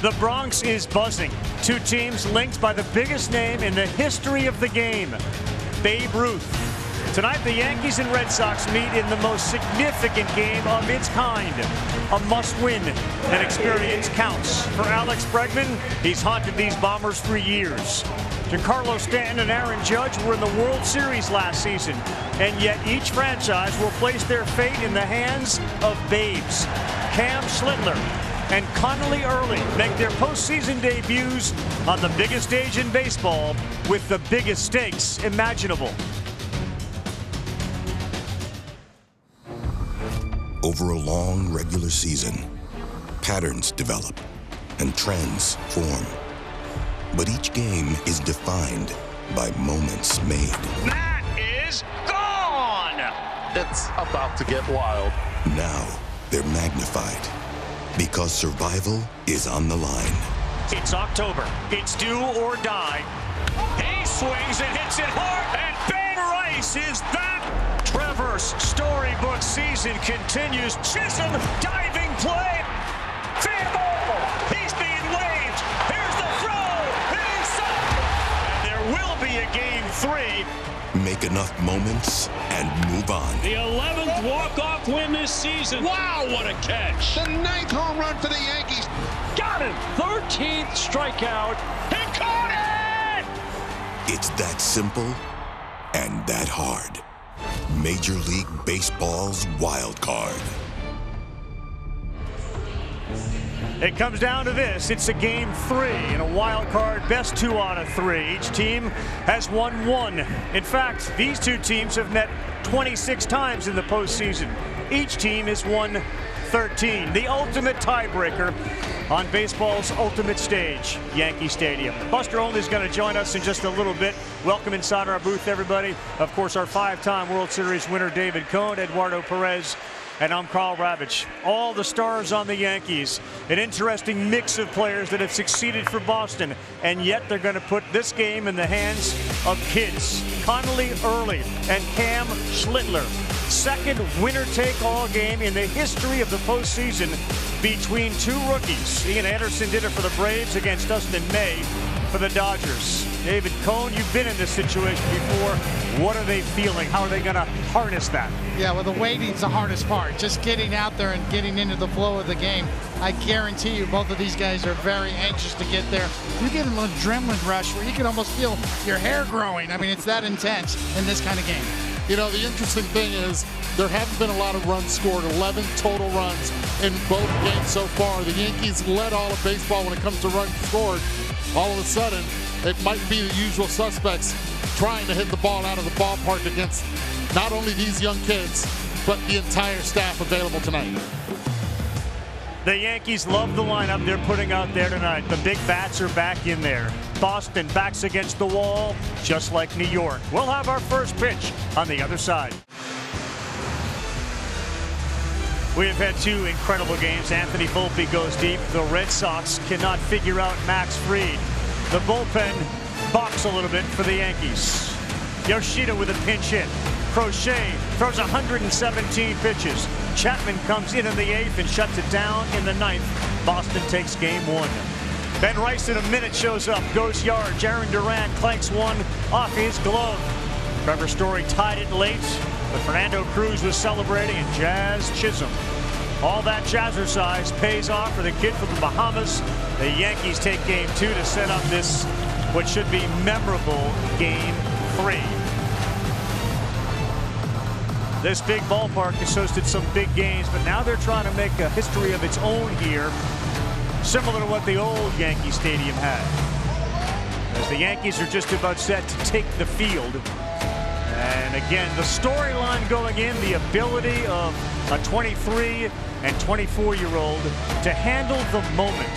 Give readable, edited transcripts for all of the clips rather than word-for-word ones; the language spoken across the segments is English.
The Bronx is buzzing. Two teams linked by the biggest name in the history of the game, Babe Ruth. Tonight, the Yankees and Red Sox meet in the most significant game of its kind. A must-win. That experience counts. For Alex Bregman, he's haunted these Bombers for years. Giancarlo Stanton and Aaron Judge were in the World Series last season, and yet each franchise will place their fate in the hands of babes. Cam Schlittler and Connolly Early make their postseason debuts on the biggest stage in baseball with the biggest stakes imaginable. Over a long regular season, patterns develop and trends form. But each game is defined by moments made. That is gone! It's about to get wild. Now they're magnified because survival is on the line. It's October. It's do or die. He swings and hits it hard, and Ben Rice is back. Trevor's storybook season continues. Chisholm diving play. Fair ball. He's being waved. Here's the throw. He's up. And there will be a game 3. Make enough moments and move on. The 11th walk-off win this season. Wow, what a catch. The 9th home run for the Yankees. Got him. 13th strikeout. He caught it! It's that simple and that hard. Major League Baseball's wild card. It comes down to this. It's a game 3 in a wild card, best 2 out of 3. Each team has won 1. In fact, these two teams have met 26 times in the postseason. Each team has won 13. The ultimate tiebreaker on baseball's ultimate stage, Yankee Stadium. Buster Olney is going to join us in just a little bit. Welcome inside our booth, everybody. Of course, our 5-time World Series winner, David Cone, Eduardo Perez, and I'm Carl Ravitch. All the stars on the Yankees. An interesting mix of players that have succeeded for Boston, and yet they're going to put this game in the hands of kids. Connolly Early and Cam Schlittler. Second winner-take-all game in the history of the postseason between two rookies. Ian Anderson did it for the Braves against Dustin May for the Dodgers. David Cone, you've been in this situation before. What are they feeling? How are they going to harness that? Yeah, well, the waiting's the hardest part. Just getting out there and getting into the flow of the game. I guarantee you both of these guys are very anxious to get there. You get an adrenaline rush where you can almost feel your hair growing. I mean, it's that intense in this kind of game. You know, the interesting thing is there haven't been a lot of runs scored, 11 total runs in both games so far. The Yankees led all of baseball when it comes to runs scored. All of a sudden, it might be the usual suspects trying to hit the ball out of the ballpark against not only these young kids, but the entire staff available tonight. The Yankees love the lineup they're putting out there tonight. The big bats are back in there. Boston backs against the wall, just like New York. We'll have our first pitch on the other side. We have had 2 incredible games. Anthony Volpe goes deep. The Red Sox cannot figure out Max Fried. The bullpen balks a little bit for the Yankees. Yoshida with a pinch hit. Crochet throws 117 pitches. Chapman comes in the 8th and shuts it down in the 9th. Boston takes game 1. Ben Rice in a minute shows up, goes yard. Jarren Duran clanks one off his glove. Trevor Story tied it late, but Fernando Cruz was celebrating, and Jazz Chisholm. All that jazzercise pays off for the kid from the Bahamas. The Yankees take game 2 to set up this, what should be memorable, game 3. This big ballpark has hosted some big games, but now they're trying to make a history of its own here, similar to what the old Yankee Stadium had. As the Yankees are just about set to take the field. And again, the storyline going in, the ability of a 23 and 24-year-old to handle the moment.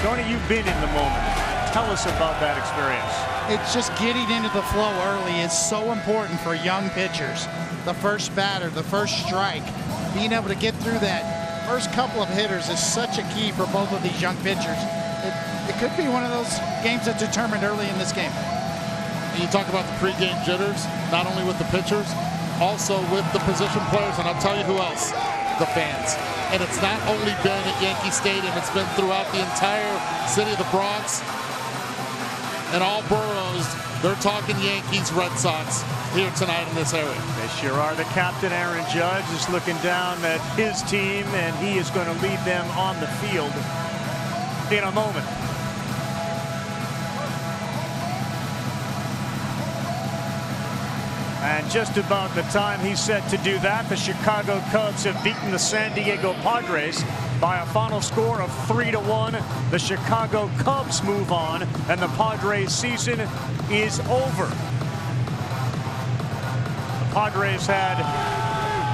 Tony, you've been in the moment. Tell us about that experience. It's just getting into the flow early is so important for young pitchers. The first batter, the first strike, being able to get through that first couple of hitters is such a key for both of these young pitchers. It could be one of those games that's determined early in this game. And you talk about the pregame jitters, not only with the pitchers, also with the position players, and I'll tell you who else. the fans. And it's not only been at Yankee Stadium, it's been throughout the entire city of the Bronx and all boroughs. They're talking Yankees, Red Sox here tonight in this area. They sure are. The captain, Aaron Judge, is looking down at his team, and he is going to lead them on the field in a moment. And just about the time he's set to do that, the Chicago Cubs have beaten the San Diego Padres by a final score of 3-1. The Chicago Cubs move on, and the Padres season is over. The Padres had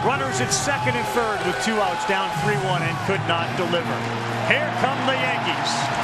runners at second and third with 2 outs, down 3-1, and could not deliver. Here come the Yankees.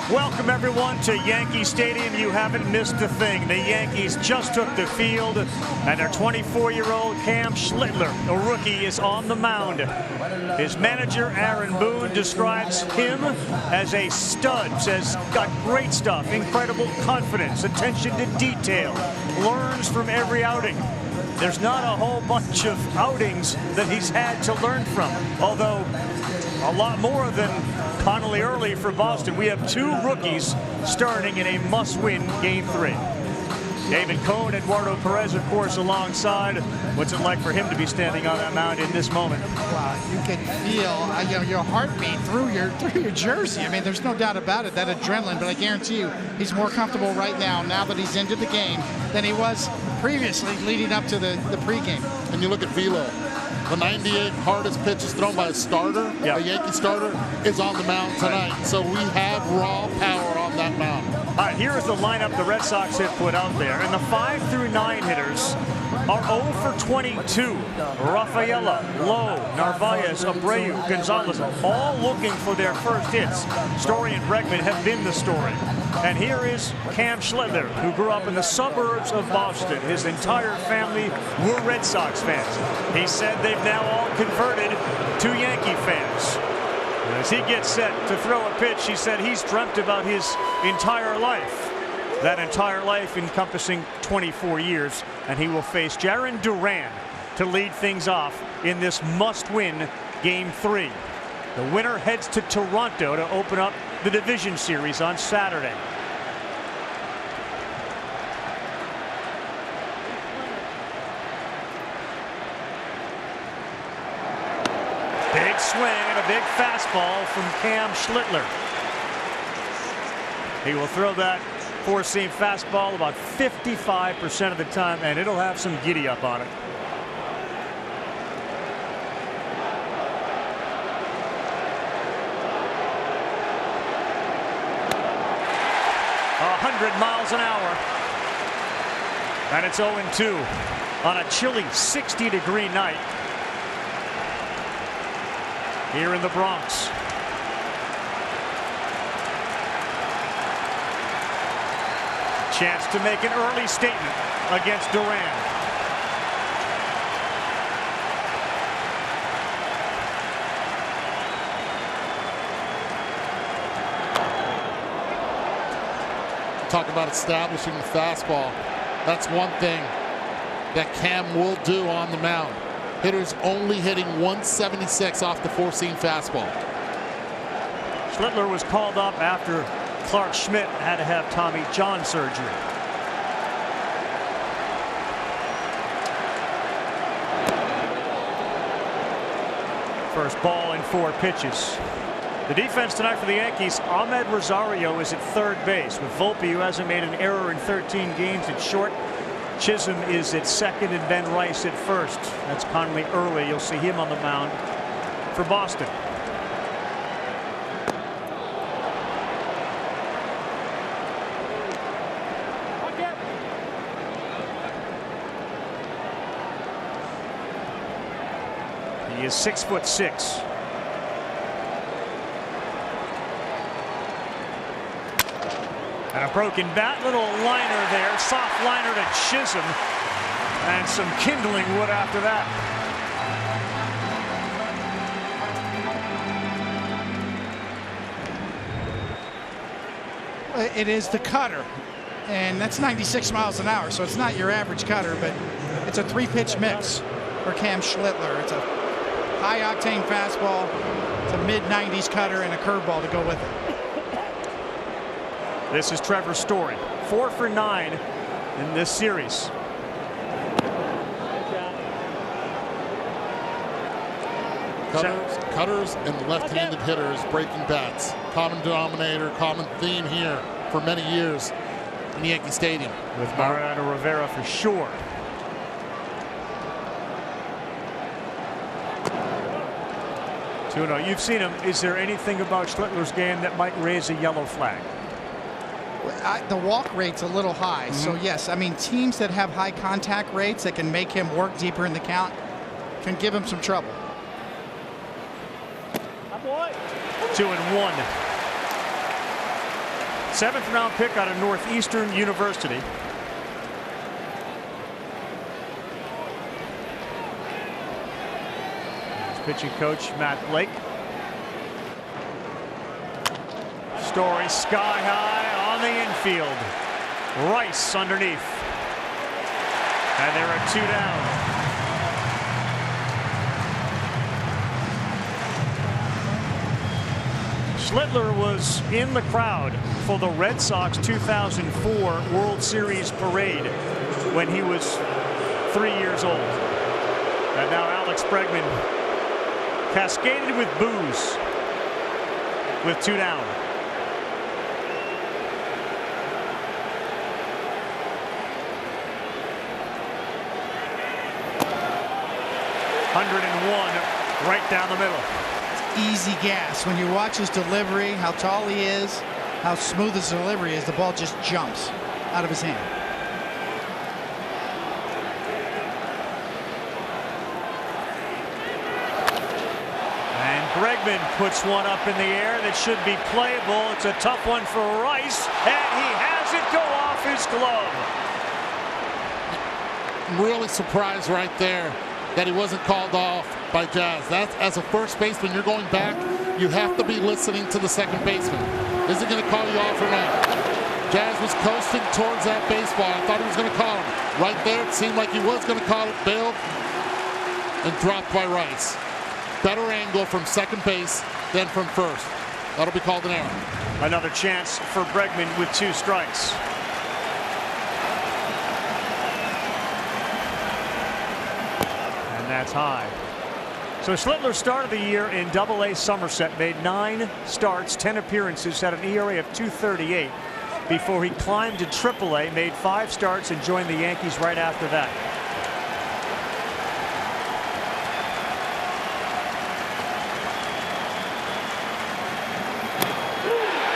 Welcome everyone to Yankee Stadium. You haven't missed a thing. The Yankees just took the field, and their 24-year-old Cam Schlittler, a rookie, is on the mound. His manager, Aaron Boone, describes him as a stud, says got great stuff, incredible confidence, attention to detail, learns from every outing. There's not a whole bunch of outings that he's had to learn from, although a lot more than Connolly early for Boston. We have 2 rookies starting in a must-win Game 3. David Cohn, Eduardo Perez, of course, alongside. What's it like for him to be standing on that mound in this moment? Wow, you can feel your heartbeat through your jersey. I mean, there's no doubt about it, that adrenaline. But I guarantee you, he's more comfortable right now that he's into the game, than he was previously leading up to the pregame. And you look at Velo. The 98 hardest pitches thrown by a starter, a Yankee starter, is on the mound tonight. So we have raw power on that mound. All right, here is the lineup the Red Sox have put out there. And the 5 through 9 hitters are 0 for 22. Rafaela, Lowe, Narvaez, Abreu, Gonzalez, all looking for their first hits. Story and Bregman have been the story. And here is Cam Schlittler, who grew up in the suburbs of Boston. His entire family were Red Sox fans. He said they've now all converted to Yankee fans. As he gets set to throw a pitch, he said he's dreamt about his entire life. That entire life encompassing 24 years. And he will face Jarren Duran to lead things off in this must-win Game 3. The winner heads to Toronto to open up the division series on Saturday. Big swing and a big fastball from Cam Schlittler. He will throw that four-seam fastball about 55% of the time, and it'll have some giddy up on it. 100 miles an hour. And it's 0-2 on a chilly 60-degree night here in the Bronx. Chance to make an early statement against Duran. Talk about establishing the fastball. That's one thing that Cam will do on the mound. Hitters only hitting 176 off the four-seam fastball. Schlittler was called up after Clark Schmidt had to have Tommy John surgery. First ball in 4 pitches. The defense tonight for the Yankees, Ahmed Rosario is at third base with Volpe, who hasn't made an error in 13 games, at short. Chisholm is at second and Ben Rice at first. That's Conley early. You'll see him on the mound for Boston. is 6'6". And a broken bat, little liner there, soft liner to Chisholm, and some kindling wood after that. It is the cutter, and that's 96 miles an hour, so it's not your average cutter, but it's a 3-pitch mix for Cam Schlittler. It's a high-octane fastball, it's a mid-90s cutter, and a curveball to go with it. This is Trevor Story, 4 for 9 in this series. Cutters and left-handed hitters breaking bats. Common denominator, common theme here for many years in Yankee Stadium. With Mariano Rivera for sure. You've seen him. Is there anything about Schlittler's game that might raise a yellow flag? The walk rate's a little high, so yes, I mean, teams that have high contact rates that can make him work deeper in the count can give him some trouble. 2-1. 7th round pick out of Northeastern University. His pitching coach Matt Blake. Story sky high on the infield. Rice underneath. And there are 2 down. Schlittler was in the crowd for the Red Sox 2004 World Series parade when he was 3 years old. And now Alex Bregman cascaded with boos with 2 down. Right down the middle. Easy gas. When you watch his delivery, how tall he is, how smooth his delivery is, the ball just jumps out of his hand. And Bregman puts one up in the air that should be playable. It's a tough one for Rice, and he has it go off his glove. I'm really surprised right there that he wasn't called off by Jazz. That's, as a first baseman, you're going back, you have to be listening to the second baseman. Is he going to call you off or not? Jazz was coasting towards that baseball. I thought he was going to call him. Right there, it seemed like he was going to call it, bailed, and dropped by Rice. Better angle from second base than from first. That'll be called an error. Another chance for Bregman with 2 strikes. That's high. So Schlittler started the year in Double-A Somerset, made 9 starts, 10 appearances, had an ERA of 2.38 before he climbed to Triple-A, made 5 starts, and joined the Yankees right after that.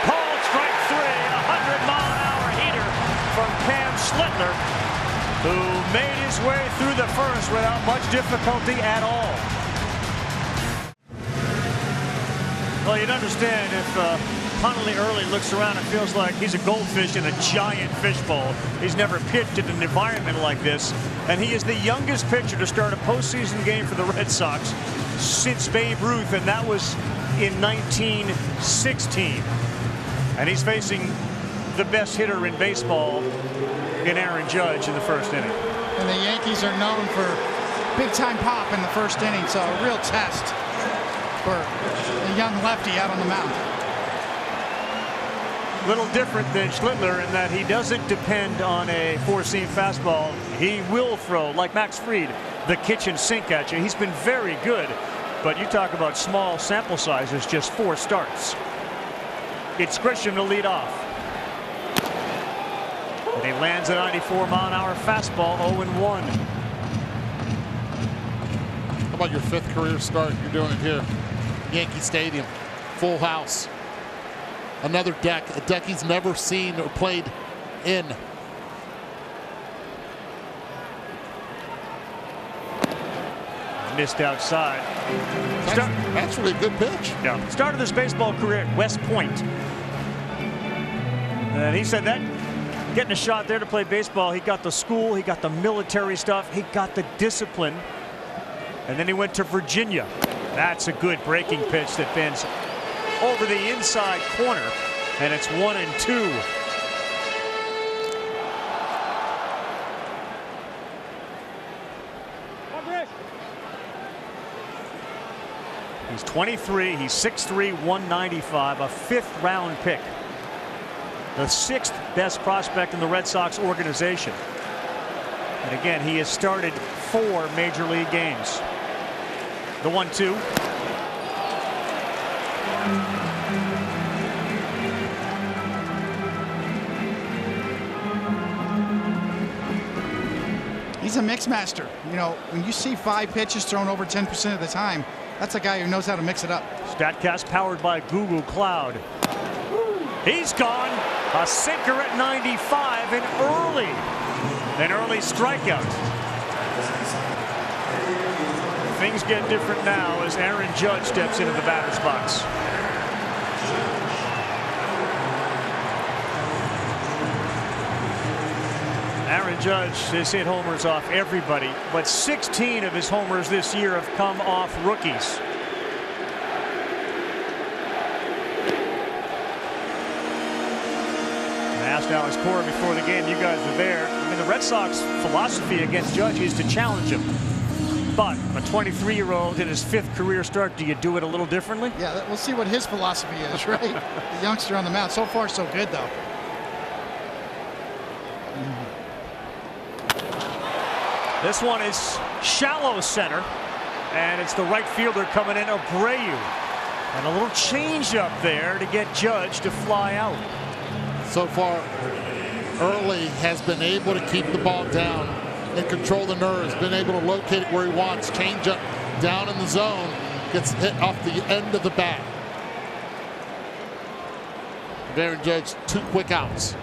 Called strike 3, a 100-mile-an-hour heater from Cam Schlittler, who made his way through the first without much difficulty at all. Well, you'd understand if Connolly early looks around and feels like he's a goldfish in a giant fishbowl. He's never pitched in an environment like this, and he is the youngest pitcher to start a postseason game for the Red Sox since Babe Ruth, and that was in 1916. And he's facing the best hitter in baseball in Aaron Judge in the first inning. And the Yankees are known for big-time pop in the first inning, so a real test for the young lefty out on the mound. Little different than Schlittler in that he doesn't depend on a 4-seam fastball. He will throw, like Max Fried, the kitchen sink at you. He's been very good, but you talk about small sample sizes, just 4 starts. It's Grisham to lead off. And he lands a 94-mile-an-hour fastball, 0-1. How about your 5th career start? You're doing it here. Yankee Stadium, full house. Another deck, a deck he's never seen or played in. missed outside. That's really a good pitch. Yeah. Started his baseball career at West Point. And he said that getting a shot there to play baseball, he got the school, he got the military stuff, he got the discipline. And then he went to Virginia. That's a good breaking pitch that bends over the inside corner. And it's 1-2. He's 23. He's 6'3", 195, a fifth-round pick. The sixth best prospect in the Red Sox organization. And again, he has started 4 major league games. The 1-2. He's a mix master. You know, when you see 5 pitches thrown over 10% of the time, that's a guy who knows how to mix it up. StatCast powered by Google Cloud. He's gone. A sinker at 95 and an early strikeout. Things get different now as Aaron Judge steps into the batter's box. Aaron Judge has hit homers off everybody, but 16 of his homers this year have come off rookies. I asked Alex Cora before the game, you guys were there. I mean, the Red Sox philosophy against Judge is to challenge him. But a 23-year-old in his 5th career start, do you do it a little differently? Yeah, we'll see what his philosophy is, right? The youngster on the mound. So far, so good, though. This one is shallow center, and it's the right fielder coming in, Abreu. And a little change up there to get Judge to fly out. So far, Early has been able to keep the ball down and control the nerves, been able to locate it where he wants, change up down in the zone, gets hit off the end of the bat. Aaron Judge, 2 quick outs.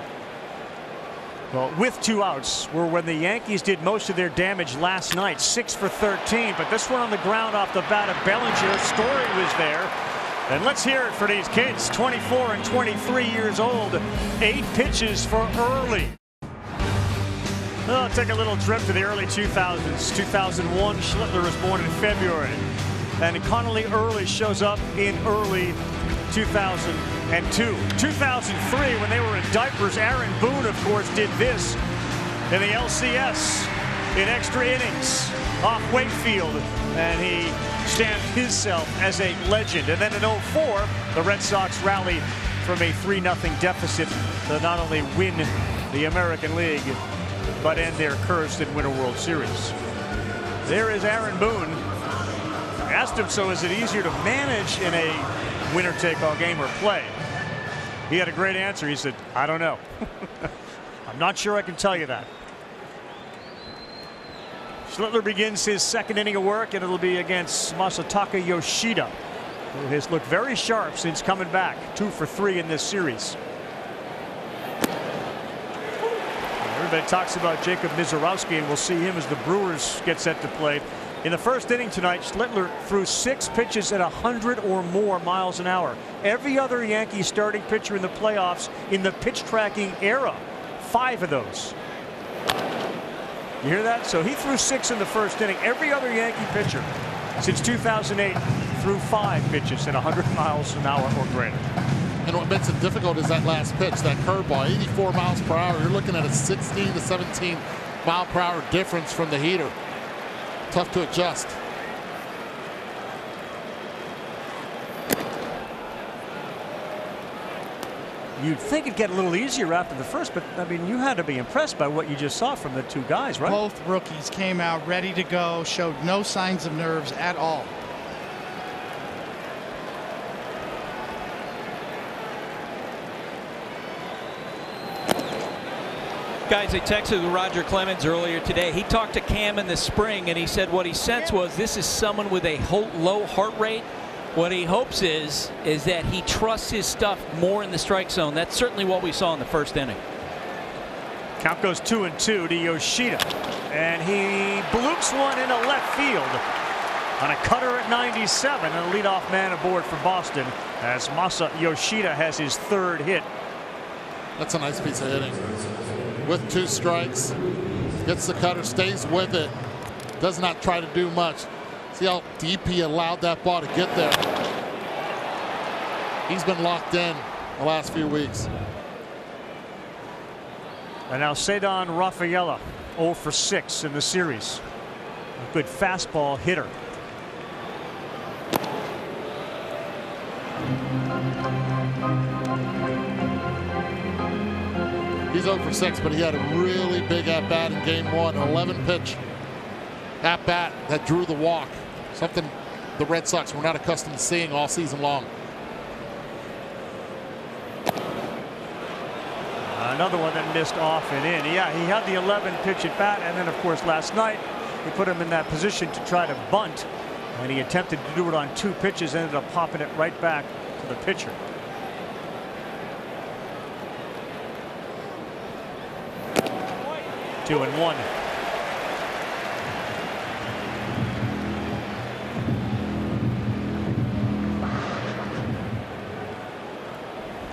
Well, with 2 outs were when the Yankees did most of their damage last night, 6 for 13. But this one on the ground off the bat of Bellinger. Story was there. And let's hear it for these kids, 24 and 23 years old. 8 pitches for Early. Well, take a little trip to the early 2000s. 2001, Schlittler was born in February. And Connolly Early shows up in early 2002. 2003, when they were in diapers, Aaron Boone, of course, did this in the LCS in extra innings off Wakefield, and he stamped himself as a legend. And then in 04, the Red Sox rally from a 3-0 deficit to not only win the American League, but end their curse and win a World Series. There is Aaron Boone. I asked him, so is it easier to manage in a winner-take-all game or play? He had a great answer. He said, I don't know. I'm not sure I can tell you that. Schlittler begins his 2nd inning of work, and it'll be against Masataka Yoshida, who has looked very sharp since coming back. 2 for 3 in this series. Everybody talks about Jacob Mizorowski, and we'll see him as the Brewers get set to play. In the 1st inning tonight, Schlittler threw 6 pitches at 100 or more miles an hour. Every other Yankee starting pitcher in the playoffs in the pitch tracking era, 5 of those. You hear that? So he threw 6 in the 1st inning. Every other Yankee pitcher since 2008 threw 5 pitches at 100 miles an hour or greater. And what makes it difficult is that last pitch, that curveball, 84 miles per hour. You're looking at a 16 to 17 mile per hour difference from the heater. Tough to adjust. You'd think it'd get a little easier after the first, but I mean, you had to be impressed by what you just saw from the 2 guys, right? Both rookies came out ready to go, showed no signs of nerves at all. Guys, I texted with Roger Clemens earlier today. He talked to Cam in the spring, and he said what he sensed was this is someone with a low heart rate. What he hopes is that he trusts his stuff more in the strike zone. That's certainly what we saw in the 1st inning. Count goes 2-2 to Yoshida, and he bloops one into left field. on a cutter at 97, and a leadoff man aboard for Boston as Masa Yoshida has his third hit. That's a nice piece of hitting. With 2 strikes, gets the cutter, stays with it, does not try to do much. See how deep he allowed that ball to get there. He's been locked in the last few weeks. And now Cedon Rafaela, 0 for 6 in the series. A good fastball hitter. He's 0 for 6, but he had a really big at-bat in game 1. 11-pitch at-bat that drew the walk. Something the Red Sox were not accustomed to seeing all season long. Another one that missed off and in. Yeah, he had the 11-pitch at bat, and then, of course, last night he put him in that position to try to bunt, and he attempted to do it on 2 pitches, ended up popping it right back to the pitcher. Two and one.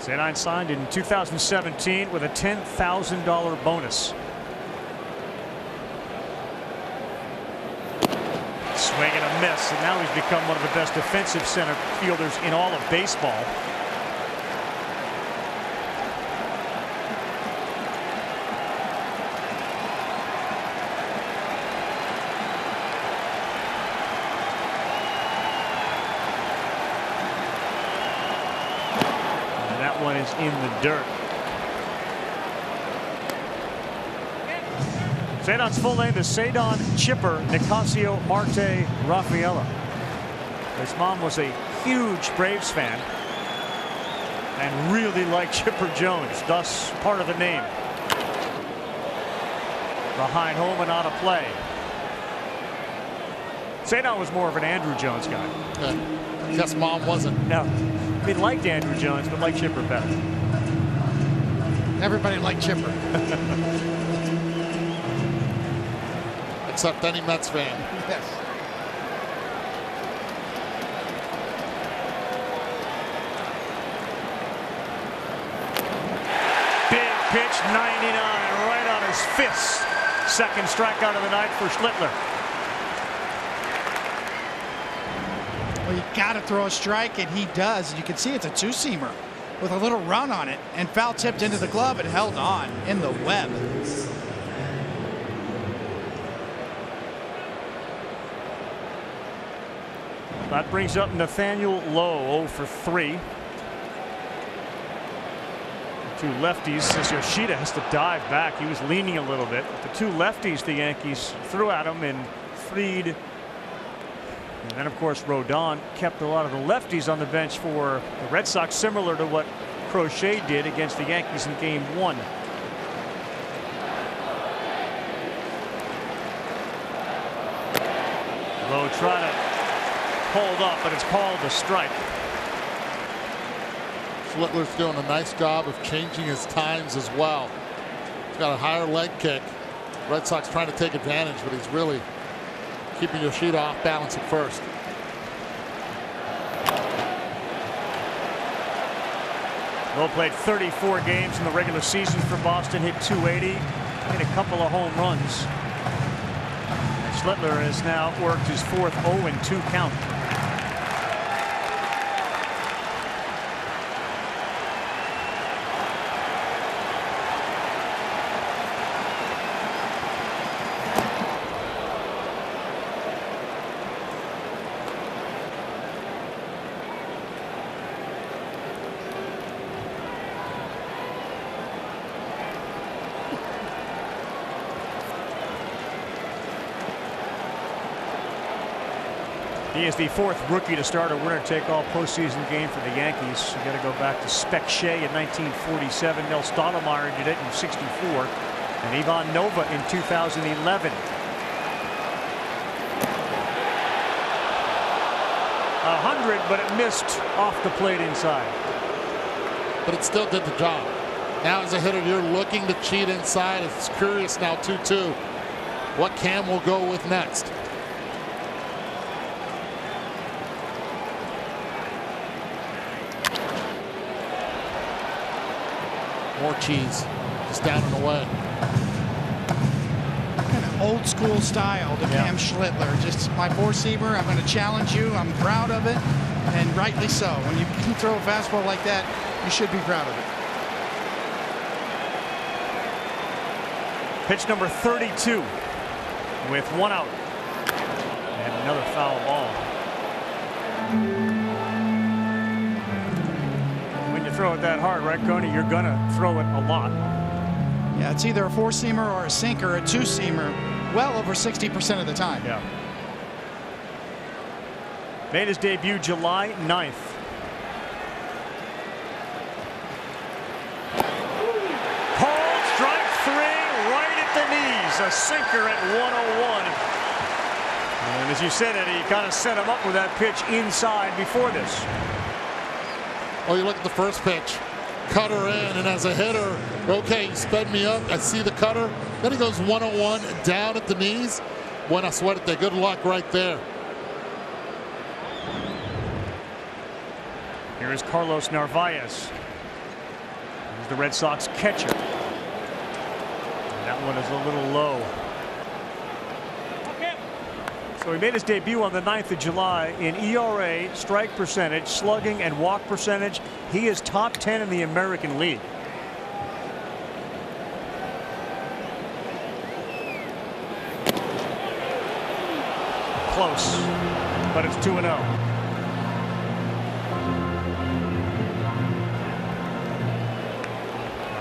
Cedon signed in 2017 with a $10,000 bonus. Swing and a miss, and now he's become one of the best defensive center fielders in all of baseball. One is in the dirt. Cedon's full name is Cedon Chipper Nicasio Marte Rafaela. His mom was a huge Braves fan and really liked Chipper Jones, thus part of the name. Behind home and out of play. Cedon was more of an Andrew Jones guy. I guess mom wasn't. No. He liked Andrew Jones, but liked Chipper better. Everybody liked Chipper. Except any Mets fan. Yes. Big pitch, 99, right on his fist. Second strikeout of the night for Schlittler. Well, you got to throw a strike, and he does. You can see it's a 2-seamer with a little run on it, and foul tipped into the glove and held on in the web. That brings up Nathaniel Lowe, 0 for 3. 2 lefties as Yoshida has to dive back. He was leaning a little bit. The 2 lefties the Yankees threw at him, and Fried. And then, of course, Rodon kept a lot of the lefties on the bench for the Red Sox, similar to what Crochet did against the Yankees in game 1. Lowe trying to hold up, but it's called a strike. Schlittler's doing a nice job of changing his times as well. He's got a higher leg kick. Red Sox trying to take advantage, but he's really keeping Yoshida off balance at first. Lowe played 34 games in the regular season for Boston, hit .280, hit a couple of home runs. And Schlittler has now worked his 4th 0-2 count. He is the 4th rookie to start a winner-take-all postseason game for the Yankees. You got to go back to Spec Shea in 1947. Mel Stottlemyre did it in '64, and Ivan Nova in 2011. 100, but it missed off the plate inside. But it still did the job. Now as a hitter, you're looking to cheat inside. It's curious now 2-2 what Cam will go with next. More cheese. Just down and away. Kind of old school style to Cam Schlittler. Just my four-seamer, I'm going to challenge you. I'm proud of it, and rightly so. When you can throw a fastball like that, you should be proud of it. Pitch number 32 with one out. And another foul ball. When you throw it that hard, right, Coney, you're going to throw it a lot. Yeah, it's either a four-seamer or a sinker, a two-seamer, well over 60% of the time. Yeah. Made his debut July 9th. Called strike 3 right at the knees. A sinker at 101. And as you said, Eddie, he kind of set him up with that pitch inside before this. Oh, you look at the first pitch. Cutter in, and as a hitter, okay, he sped me up. I see the cutter. Then he goes 101 down at the knees. Buena suerte. Good luck right there. Here is Carlos Narvaez. He's the Red Sox catcher. And that one is a little low. So he made his debut on the 9th of July in ERA, strike percentage, slugging, and walk percentage. He is top 10 in the American League. Close, but it's 2-0.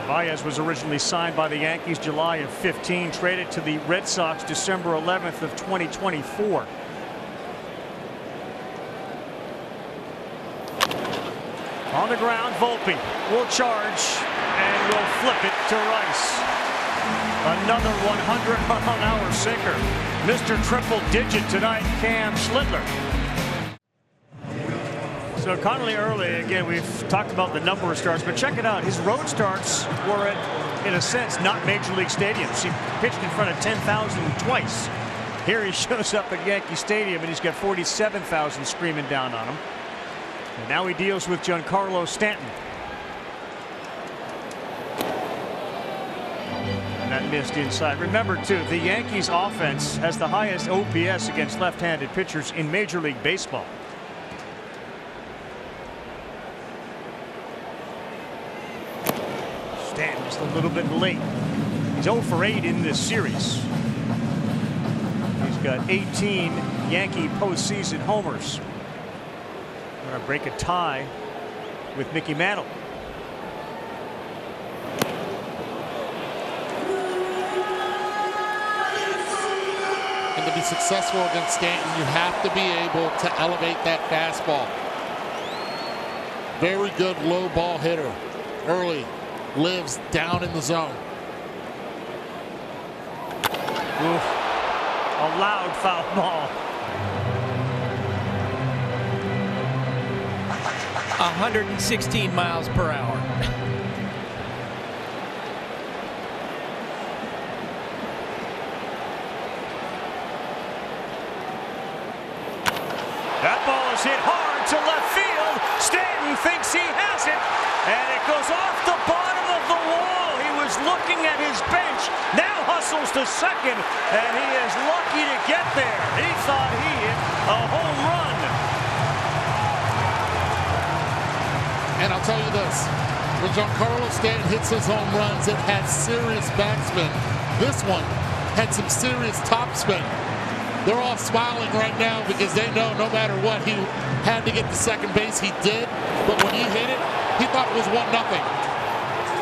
Narvaez was originally signed by the Yankees July of 15, traded to the Red Sox December 11th of 2024. On the ground, Volpe will charge and will flip it to Rice. Another 100-mile-an-hour sinker. Mr. Triple Digit tonight, Cam Schlittler. So Connolly early, again, we've talked about the number of starts, but check it out. His road starts were at, in a sense, not major league stadiums. He pitched in front of 10,000 twice. Here he shows up at Yankee Stadium and he's got 47,000 screaming down on him. And now he deals with Giancarlo Stanton. And that missed inside. Remember, too, the Yankees offense has the highest OPS against left-handed pitchers in Major League Baseball. Stanton just a little bit late. He's 0 for 8 in this series. He's got 18 Yankee postseason homers. Going to break a tie with Mickey Mantle. And to be successful against Stanton, you have to be able to elevate that fastball. Very good low ball hitter. Early, lives down in the zone. Oof. A loud foul ball. 116 miles per hour. That ball is hit hard to left field. Stanton thinks he has it, and it goes off the bottom of the wall. He was looking at his bench, now hustles to second, and he is lucky to get there. He thought he hit a home run. And I'll tell you this, when Giancarlo Stanton hits his home runs, it had serious backspin. This one had some serious topspin. They're all smiling right now because they know no matter what, he had to get to second base. He did, but when he hit it, he thought it was 1-0.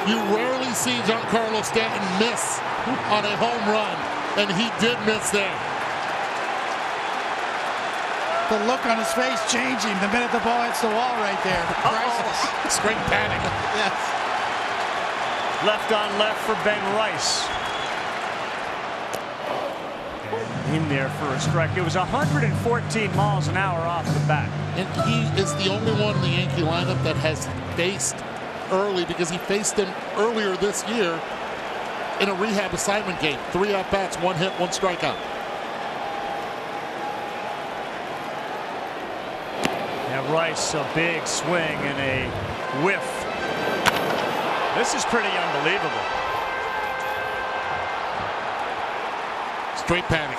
You rarely see Giancarlo Stanton miss on a home run, and he did miss there. The look on his face changing the minute the ball hits the wall right there. Crisis. Straight panic. Yes. Left on left for Ben Rice. In there for a strike. It was 114 miles an hour off the bat. And he is the only one in the Yankee lineup that has faced early, because he faced him earlier this year in a rehab assignment game. 3 at-bats, 1 hit, 1 strikeout. Now Rice, a big swing and a whiff. This is pretty unbelievable. Straight panic.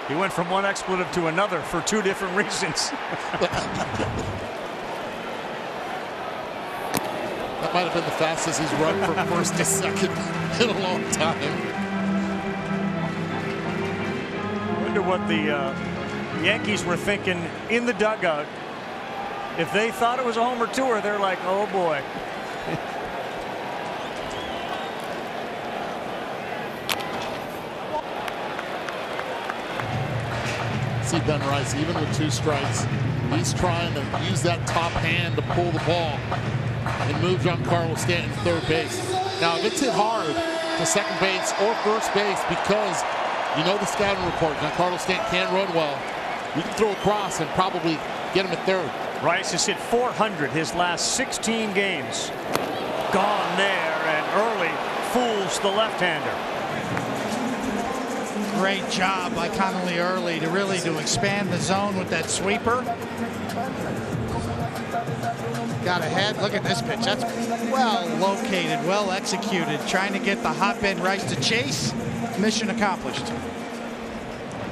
He went from one expletive to another for two different reasons. That might have been the fastest he's run from first to second in a long time. I wonder what the Yankees were thinking in the dugout. If they thought it was a homer tour, they're like, oh boy. See Ben Rice, even with 2 strikes, he's trying to use that top hand to pull the ball and move Giancarlo Stanton to third base. Now, if it's hit hard to second base or first base, because you know the scouting report, Giancarlo Stanton can run well, you can throw across and probably get him at third. Rice has hit 400 his last 16 games. Gone there, and early fools the left-hander. Great job by Connolly early to expand the zone with that sweeper. Got ahead. Look at this pitch. That's well located, well executed. Trying to get the hotbed Rice to chase. Mission accomplished.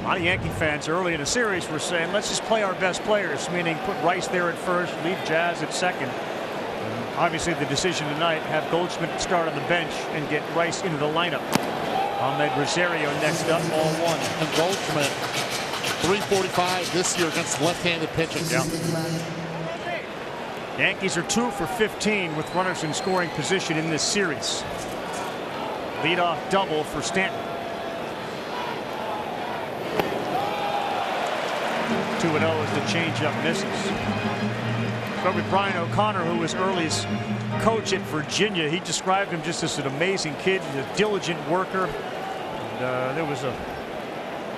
A lot of Yankee fans early in the series were saying, let's just play our best players, meaning put Rice there at first, leave Jazz at second. And obviously, the decision tonight, have Goldschmidt start on the bench and get Rice into the lineup. Ahmed Rosario next up, ball 1. And Goldschmidt, .345 this year against left-handed pitching. Yeah. Yankees are 2 for 15 with runners in scoring position in this series. Leadoff double for Stanton. 2-0 as the changeup misses. But with Brian O'Connor, who was Early's coach at Virginia, he described him just as an amazing kid, a diligent worker. And, there was a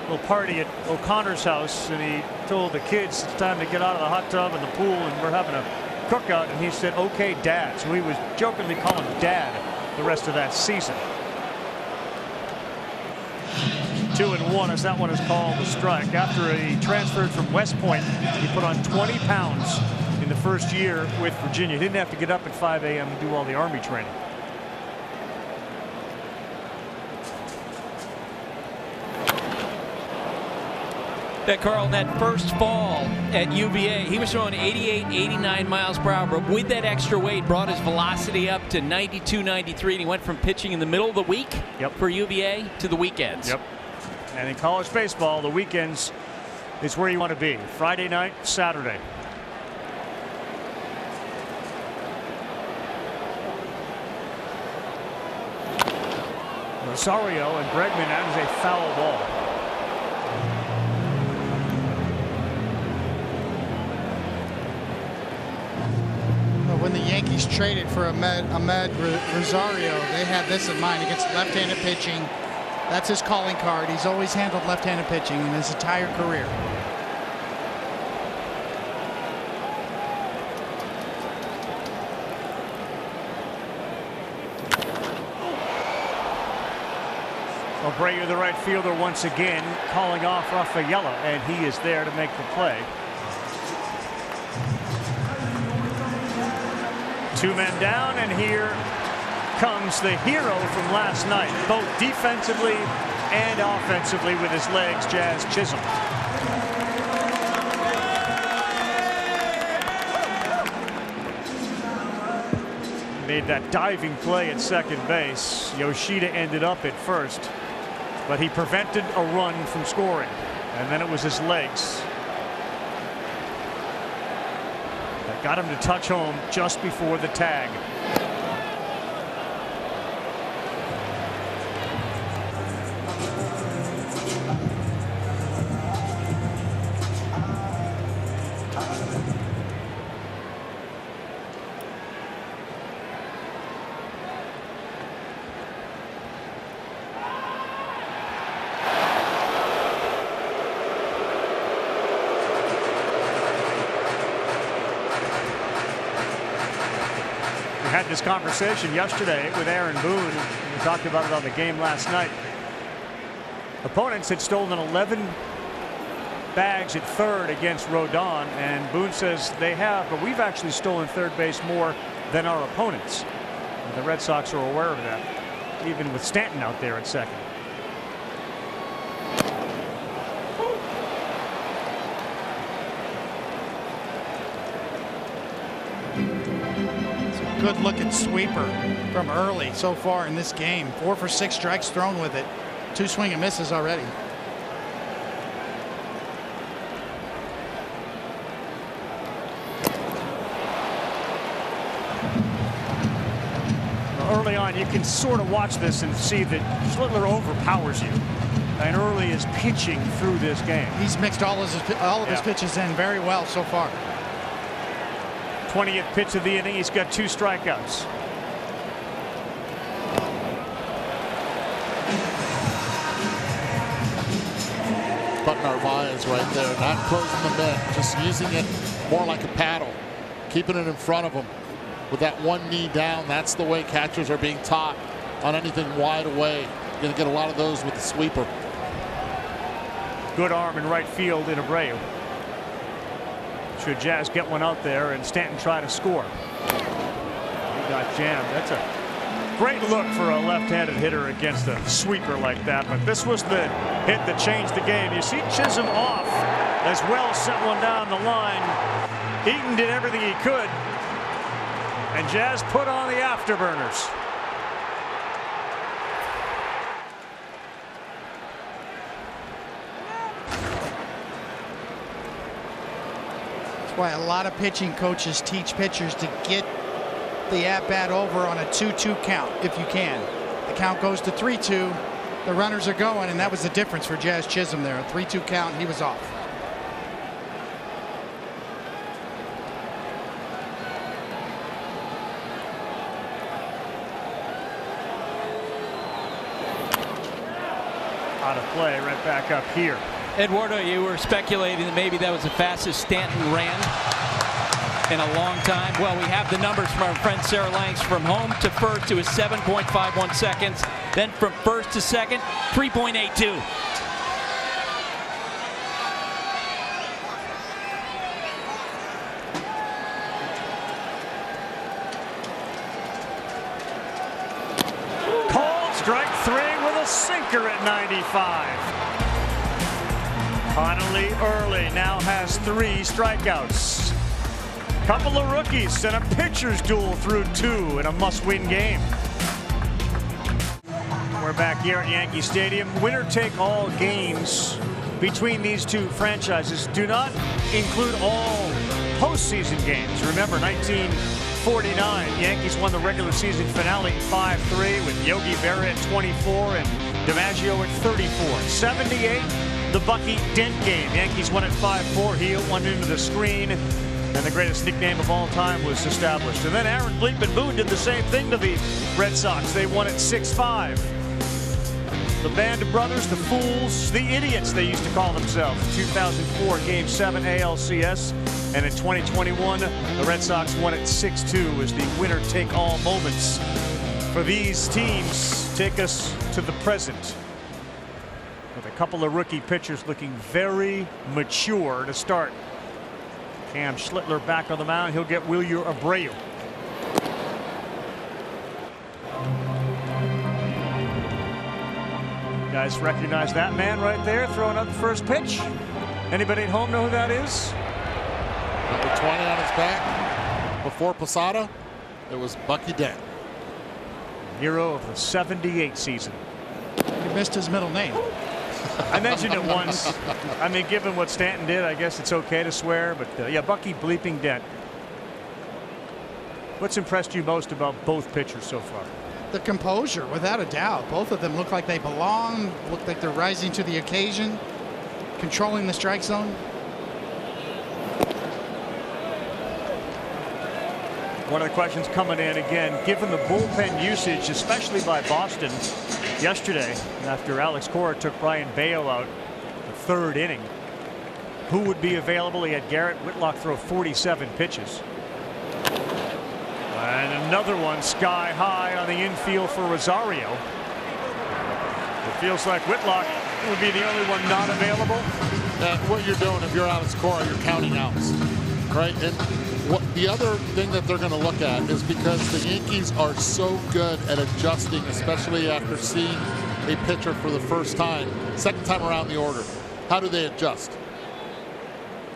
little party at O'Connor's house, and he told the kids it's time to get out of the hot tub and the pool, and we're having a cookout. And he said, "Okay, Dad." So he was jokingly calling him Dad the rest of that season. 2-1 as that one is called a strike. After he transferred from West Point, he put on 20 pounds in the first year with Virginia. He didn't have to get up at 5 a.m. and do all the Army training. That Carl, that first fall at UVA, he was throwing 88, 89 miles per hour, but with that extra weight, brought his velocity up to 92, 93, and he went from pitching in the middle of the week for UVA to the weekends. Yep. And in college baseball, the weekends is where you want to be. Friday night, Saturday. Rosario and Bregman, that is a foul ball. When the Yankees traded for Ahmed Rosario, they had this in mind against left-handed pitching. That's his calling card. He's always handled left-handed pitching in his entire career. Abreu, the right fielder, once again calling off Rafaela, and he is there to make the play. 2 men down, and here comes the hero from last night, both defensively and offensively with his legs, Jazz Chisholm. Made that diving play at second base. Yoshida ended up at first, but he prevented a run from scoring, and then it was his legs that got him to touch home just before the tag. We had this conversation yesterday with Aaron Boone. We talked about it on the game last night. Opponents had stolen 11 bags at third against Rodon, and Boone says they have, but we've actually stolen third base more than our opponents. And the Red Sox are aware of that, even with Stanton out there at second. Good looking sweeper from early so far in this game. 4 for 6 strikes thrown with it. 2 swing and misses already. Early on, you can sort of watch this and see that Schlittler overpowers you. And early is pitching through this game. He's mixed all of his pitches in very well so far. 20th pitch of the inning. He's got 2 strikeouts. Putting Narvaez right there, not closing the mitt, just using it more like a paddle, keeping it in front of him with that one knee down. That's the way catchers are being taught on anything wide away. You're going to get a lot of those with the sweeper. Good arm in right field in Abreu. Should Jazz get one out there and Stanton try to score? He got jammed. That's a great look for a left-handed hitter against a sweeper like that. But this was the hit that changed the game. You see Chisholm off as well, sent one down the line. Eaton did everything he could, and Jazz put on the afterburners. Why a lot of pitching coaches teach pitchers to get the at-bat over on a 2-2 count if you can. The count goes to 3-2, the runners are going, and that was the difference for Jazz Chisholm there. A 3-2 count, he was off. Out of play, right back up here. Eduardo, you were speculating that maybe that was the fastest Stanton ran in a long time. Well, we have the numbers from our friend Sarah Langs. From home to first, it was 7.51 seconds. Then from first to second, 3.82. Called strike 3 with a sinker at 95. Finally early now has 3 strikeouts. Couple of rookies and a pitcher's duel through 2 in a must-win game. We're back here at Yankee Stadium. Winner-take-all games between these two franchises do not include all postseason games. Remember, 1949, Yankees won the regular season finale 5-3 with Yogi Berra at 24 and DiMaggio at 34. 78. The Bucky Dent game. Yankees won at 5-4. He hit one into the screen, and the greatest nickname of all time was established. And then Aaron Bleepman Boone did the same thing to the Red Sox. They won at 6-5. The Band of Brothers, the Fools, the Idiots, they used to call themselves. 2004 Game 7 ALCS, and in 2021, the Red Sox won at 6-2 as the winner-take-all moments for these teams take us to the present. With a couple of rookie pitchers looking very mature to start. Cam Schlittler back on the mound. He'll get Wilyer Abreu. You guys recognize that man right there throwing up the first pitch? Anybody at home know who that is? Number 20 on his back. Before Posada, it was Bucky Dent. Hero of the 78 season. You missed his middle name. I mentioned it once. I mean, given what Stanton did, I guess it's okay to swear. But yeah, Bucky Bleeping Dent. What's impressed you most about both pitchers so far? The composure, without a doubt. Both of them look like they belong, look like they're rising to the occasion, controlling the strike zone. One of the questions coming in again, given the bullpen usage, especially by Boston yesterday, after Alex Cora took Brian Bayo out the 3rd inning, who would be available? He had Garrett Whitlock throw 47 pitches. And another one sky high on the infield for Rosario. It feels like Whitlock would be the only one not available. What you're doing if you're Alex Cora, you're counting outs. right? And the other thing that they're going to look at is because the Yankees are so good at adjusting, especially after seeing a pitcher for the first time, second time around the order. How do they adjust?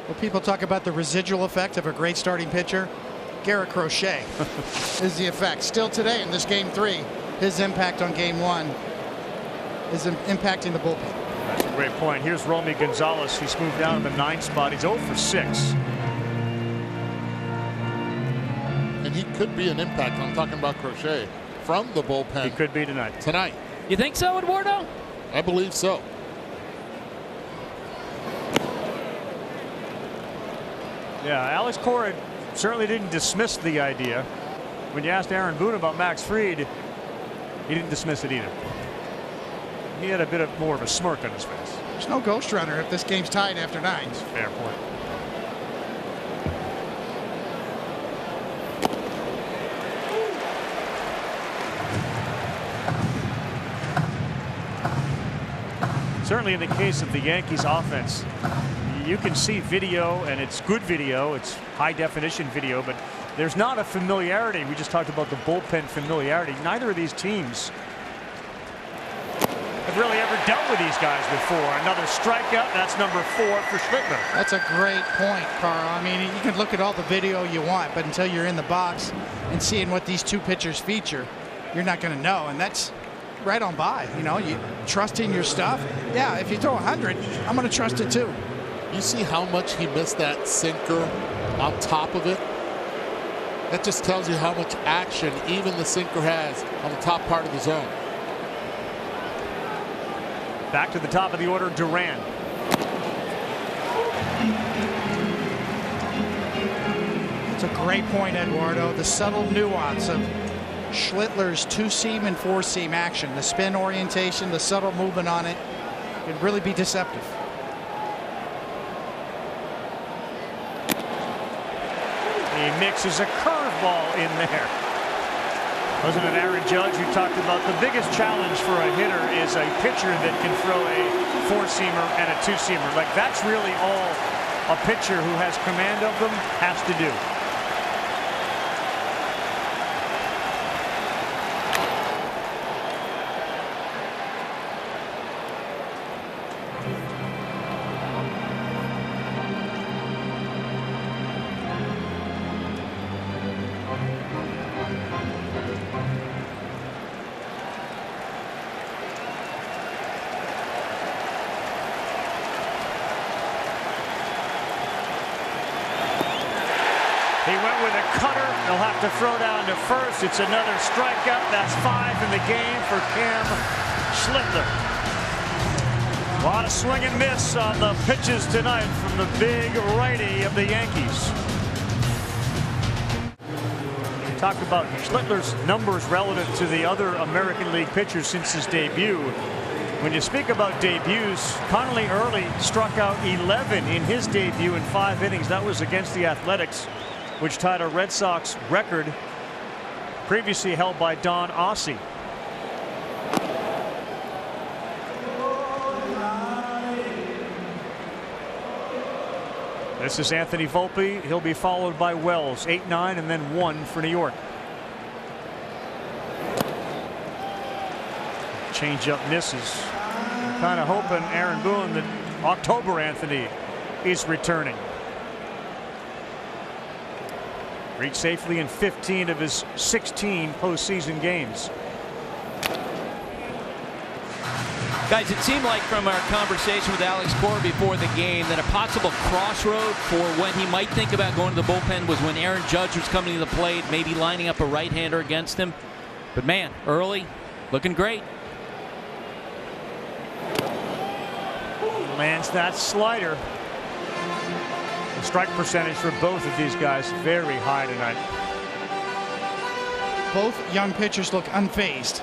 Well, people talk about the residual effect of a great starting pitcher. Garrett Crochet is the effect. Still today in this game 3, his impact on game 1 is impacting the bullpen. That's a great point. Here's Romy Gonzalez. He's moved down to the 9th spot. He's 0 for 6. And he could be an impact. I'm talking about Crochet from the bullpen. He could be tonight. You think so, Eduardo? I believe so. Yeah, Alex Cora certainly didn't dismiss the idea. When you asked Aaron Boone about Max Fried, he didn't dismiss it either. He had a bit more of a smirk on his face. There's no ghost runner if this game's tied after 9. Fair point. Certainly in the case of the Yankees offense, you can see video, and it's good video, it's high definition video, but there's not a familiarity. We just talked about the bullpen familiarity. Neither of these teams have really ever dealt with these guys before. Another strikeout. That's number 4 for Schlittler. That's a great point, Carl. I mean, you can look at all the video you want, but until you're in the box and seeing what these two pitchers feature, you're not going to know. And that's right on by. You know, you trusting your stuff. Yeah, if you throw 100, I'm going to trust it too. You see how much he missed that sinker on top of it? That just tells you how much action even the sinker has on the top part of the zone. Back to the top of the order, Duran. It's a great point, Eduardo. The subtle nuance of Schlittler's 2-seam and 4-seam action, the spin orientation, the subtle movement on it, could really be deceptive. He mixes a curveball in there. Wasn't it Aaron Judge who talked about the biggest challenge for a hitter is a pitcher that can throw a 4-seamer and a 2-seamer. Like, that's really all a pitcher who has command of them has to do. He went with a cutter. They'll have to throw down to first. It's another strikeout. That's 5 in the game for Cam Schlittler. A lot of swing and miss on the pitches tonight from the big righty of the Yankees. We talked about Schlittler's numbers relative to the other American League pitchers since his debut. When you speak about debuts, Connolly Early struck out 11 in his debut in 5 innings. That was against the Athletics, which tied a Red Sox record previously held by Don Ossie. This is Anthony Volpe. He'll be followed by Wells, 8-9, and then 1 for New York. Changeup misses. Kind of hoping, Aaron Boone, that October Anthony is returning. Reached safely in 15 of his 16 postseason games. Guys, it seemed like from our conversation with Alex Cora before the game that a possible crossroad for when he might think about going to the bullpen was when Aaron Judge was coming to the plate, maybe lining up a right-hander against him. But man, early, looking great. Lands that slider. The strike percentage for both of these guys very high tonight. Both young pitchers look unfazed.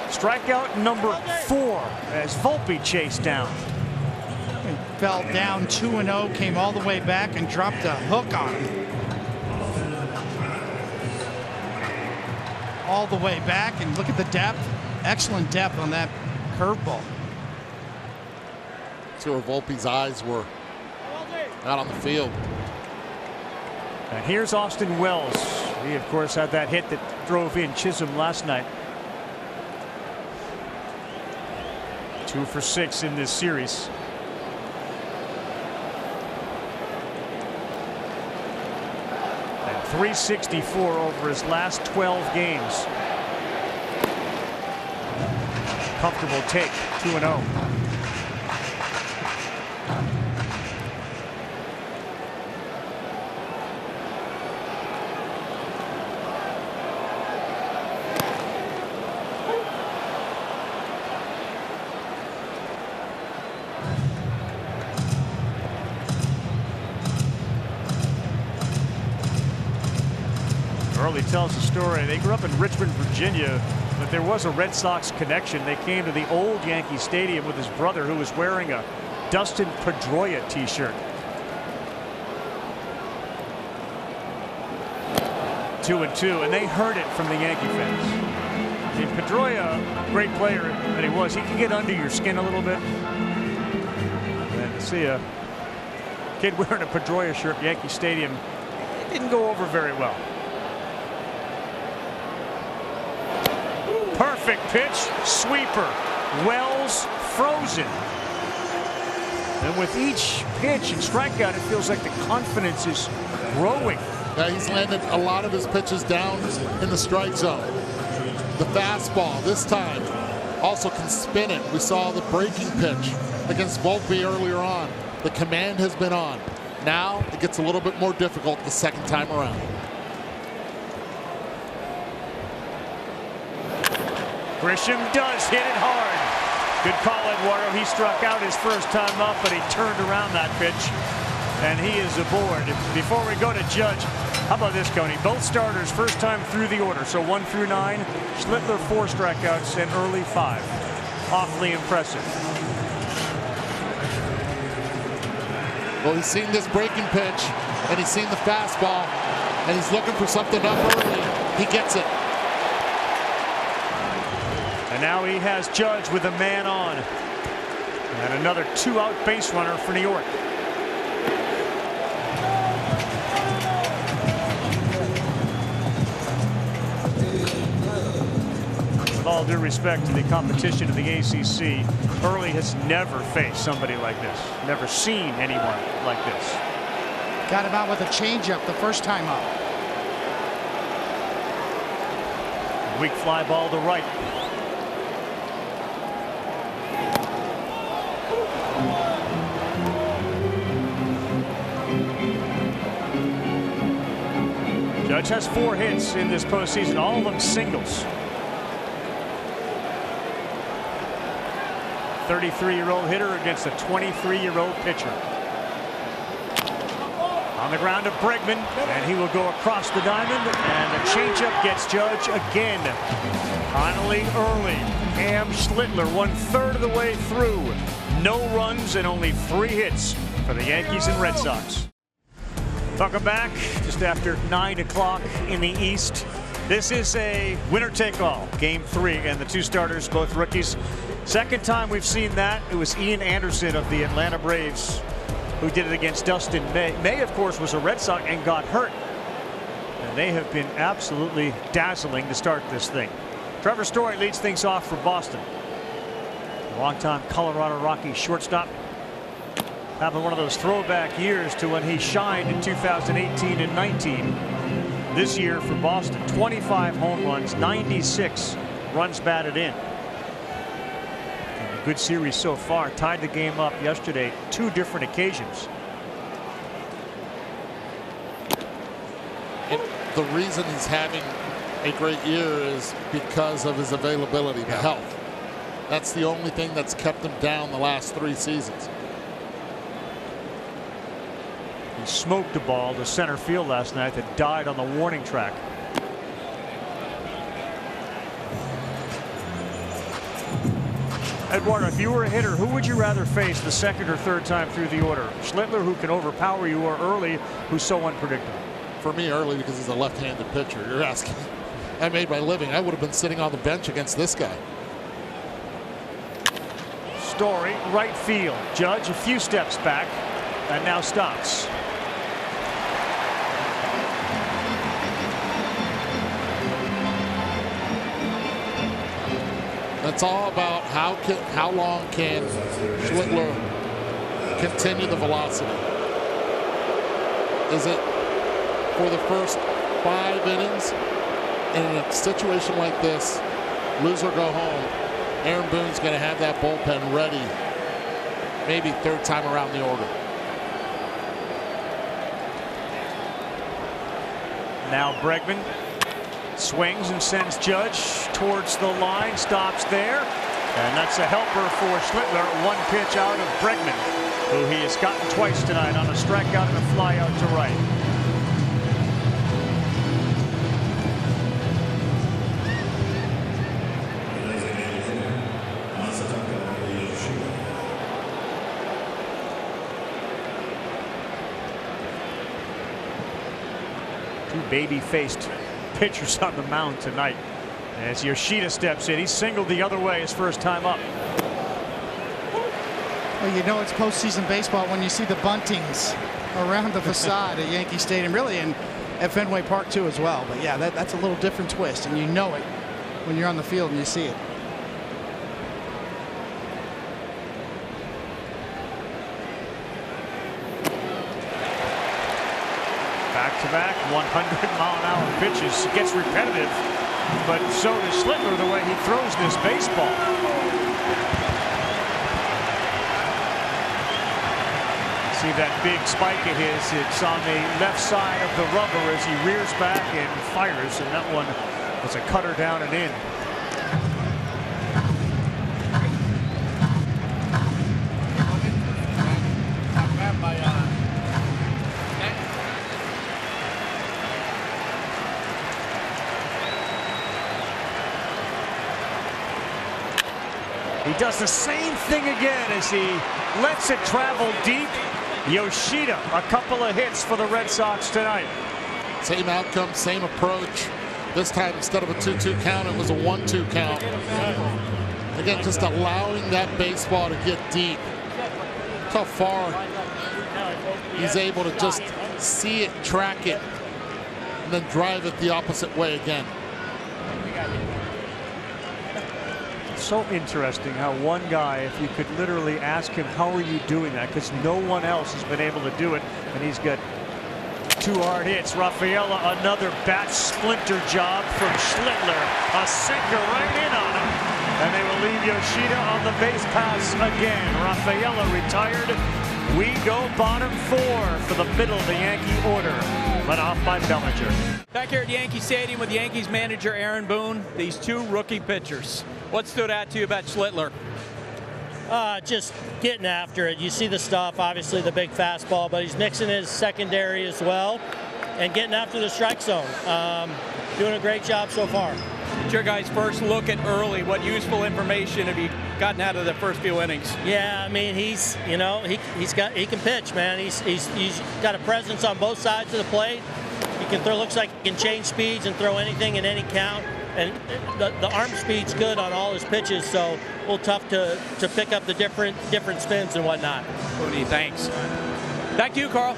Strikeout number 4 as Volpe chased down. He fell down 2-0, came all the way back and dropped a hook on him. all the way back, and look at the depth. Excellent depth on that curveball. So Volpe's eyes were out on the field. And here's Austin Wells. He, of course, had that hit that drove in Chisholm last night. 2 for 6 in this series. And 364 over his last 12 games. Comfortable take, 2-0. Early tells the story. They grew up in Richmond, Virginia, but there was a Red Sox connection. They came to the old Yankee Stadium with his brother, who was wearing a Dustin Pedroia t-shirt. 2-2, and they heard it from the Yankee fans. And Pedroia, great player that he was, he could get under your skin a little bit. And to see a kid wearing a Pedroia shirt at Yankee Stadium, it didn't go over very well. Perfect pitch, sweeper. Wells frozen. And with each pitch and strikeout, it feels like the confidence is growing. Yeah, he's landed a lot of his pitches down in the strike zone. The fastball this time also can spin it. We saw the breaking pitch against Volpe earlier on. The command has been on. Now it gets a little bit more difficult the second time around. Grisham does hit it hard. Good call, Eduardo. He struck out his first time up, but he turned around that pitch, and he is aboard. Before we go to Judge, how about this, Coney? Both starters first time through the order, so 1 through 9. Schlittler 4 strikeouts and Early 5. Awfully impressive. Well, he's seen this breaking pitch, and he's seen the fastball, and he's looking for something up early. He gets it. And now he has Judge with a man on. And another 2-out base runner for New York. With all due respect to the competition of the ACC, Early has never faced somebody like this. Never seen anyone like this. Got him out with a changeup the first time up. Weak fly ball to right. Judge has 4 hits in this postseason, all of them singles. 33-year-old hitter against a 23-year-old pitcher. On the ground to Bregman, and he will go across the diamond, and the changeup gets Judge again. Finally Early. Cam Schlittler 1/3 of the way through. No runs and only 3 hits for the Yankees and Red Sox. Welcome back just after 9 o'clock in the East. This is a winner-take-all, Game 3, and the 2 starters, both rookies. Second time we've seen that. It was Ian Anderson of the Atlanta Braves who did it against Dustin May. May, of course, was a Red Sox and got hurt. And they have been absolutely dazzling to start this thing. Trevor Story leads things off for Boston. Longtime Colorado Rockies shortstop. Having one of those throwback years to when he shined in 2018 and 19. This year for Boston, 25 home runs, 96 runs batted in. And a good series so far. Tied the game up yesterday, 2 different occasions. And the reason he's having a great year is because of his availability, the health. That's the only thing that's kept him down the last 3 seasons. He smoked a ball to center field last night that died on the warning track. Eduardo, if you were a hitter, who would you rather face the second or third time through the order? Schlittler, who can overpower you, or Early, who's so unpredictable? For me, Early, because he's a left-handed pitcher. You're asking. I made my living, I would have been sitting on the bench against this guy. Story, right field. Judge a few steps back and now stops. That's all about how long can Schlittler continue the velocity. Is it for the first 5 innings? And in a situation like this, lose or go home, Aaron Boone's going to have that bullpen ready, maybe 3rd time around the order. Now Bregman swings and sends Judge towards the line, stops there, and that's a helper for Schlittler. 1 pitch out of Bregman, who he has gotten twice tonight on a strikeout and a fly out to right. Two baby-faced pitchers on the mound tonight. As Yoshida steps in, he singled the other way his first time up. Well, you know it's postseason baseball when you see the buntings around the facade at Yankee Stadium, really, and at Fenway Park too as well. But yeah, that's a little different twist, and you know it when you're on the field and you see it. Back-to-back 100-mile-an-hour pitches. It gets repetitive, but so does Schlittler the way he throws this baseball. See that big spike of his. It's on the left side of the rubber as he rears back and fires, and that one was a cutter down and in. He does the same thing again as he lets it travel deep. Yoshida, a couple of hits for the Red Sox tonight. Same outcome, same approach. This time, instead of a 2-2 count, it was a 1-2 count. Again, just allowing that baseball to get deep. Look how far he's able to just see it, track it, and then drive it the opposite way again. So interesting how one guy, if you could literally ask him, how are you doing that? Because no one else has been able to do it, and he's got 2 hard hits. Rafaela, another bat splinter job from Schlittler. A sinker right in on him. And they will leave Yoshida on the base pass again. Rafaela retired. We go bottom 4 for the middle of the Yankee order. Led off by Bellinger. Back here at Yankee Stadium with Yankees manager Aaron Boone, these 2 rookie pitchers. What stood out to you about Schlittler? Just getting after it. You see the stuff, obviously the big fastball, but he's mixing his secondary as well and getting after the strike zone. Doing a great job so far. It's your guys' first look at early. What useful information have you gotten out of the first few innings? Yeah, I mean, he can pitch, man. He's got a presence on both sides of the plate. He can throw. Looks like he can change speeds and throw anything in any count. And the arm speed's good on all his pitches, so a little tough to pick up the different spins and whatnot. Cody, thanks. Back to you, Carl.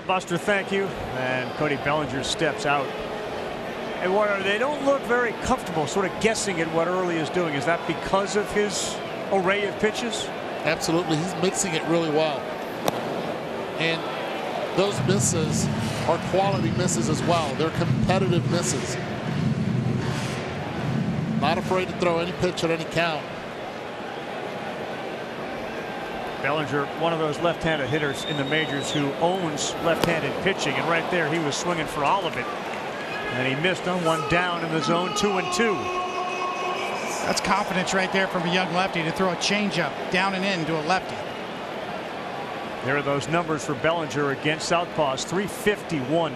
Buster, thank you. And Cody Bellinger steps out. And Warner, they don't look very comfortable sort of guessing at what Early is doing. Is that because of his array of pitches? Absolutely. He's mixing it really well. And those misses are quality misses as well. They're competitive misses. Not afraid to throw any pitch at any count. Bellinger, one of those left-handed hitters in the majors who owns left-handed pitching, and right there he was swinging for all of it. And he missed on one down in the zone, 2-2. That's confidence right there from a young lefty to throw a changeup down and in to a lefty. There are those numbers for Bellinger against Southpaws, 351.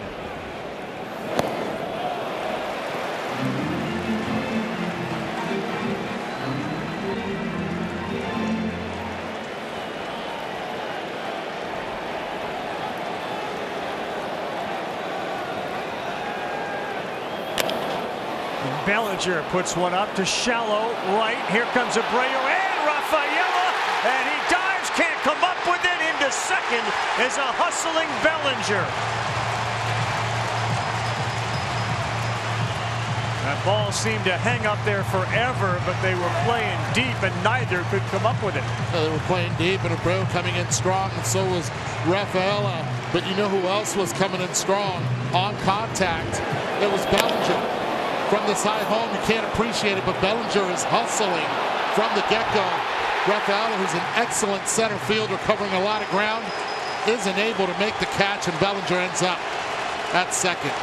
Bellinger puts one up to shallow right. Here comes Abreu and Rafaela, and he dives, can't come up with it. Into second is a hustling Bellinger. That ball seemed to hang up there forever, but they were playing deep, and neither could come up with it. They were playing deep, and Abreu coming in strong, and so was Rafaela. But you know who else was coming in strong on contact? It was Bellinger. From the side home, you can't appreciate it, but Bellinger is hustling from the get-go. Rafaela, who's an excellent center fielder covering a lot of ground, isn't able to make the catch, and Bellinger ends up at second.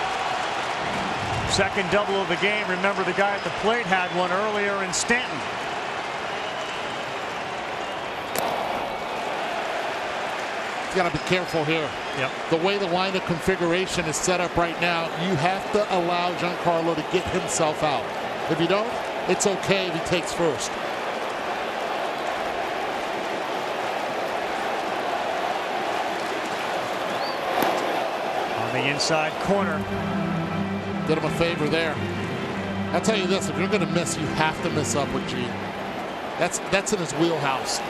Second double of the game. Remember, the guy at the plate had one earlier in Stanton. You got to be careful here. Yep. The way the lineup configuration is set up right now, you have to allow Giancarlo to get himself out. If you don't, it's okay if he takes first. On the inside corner. Did him a favor there. I'll tell you this, if you're going to miss, you have to miss up with G. That's in his wheelhouse.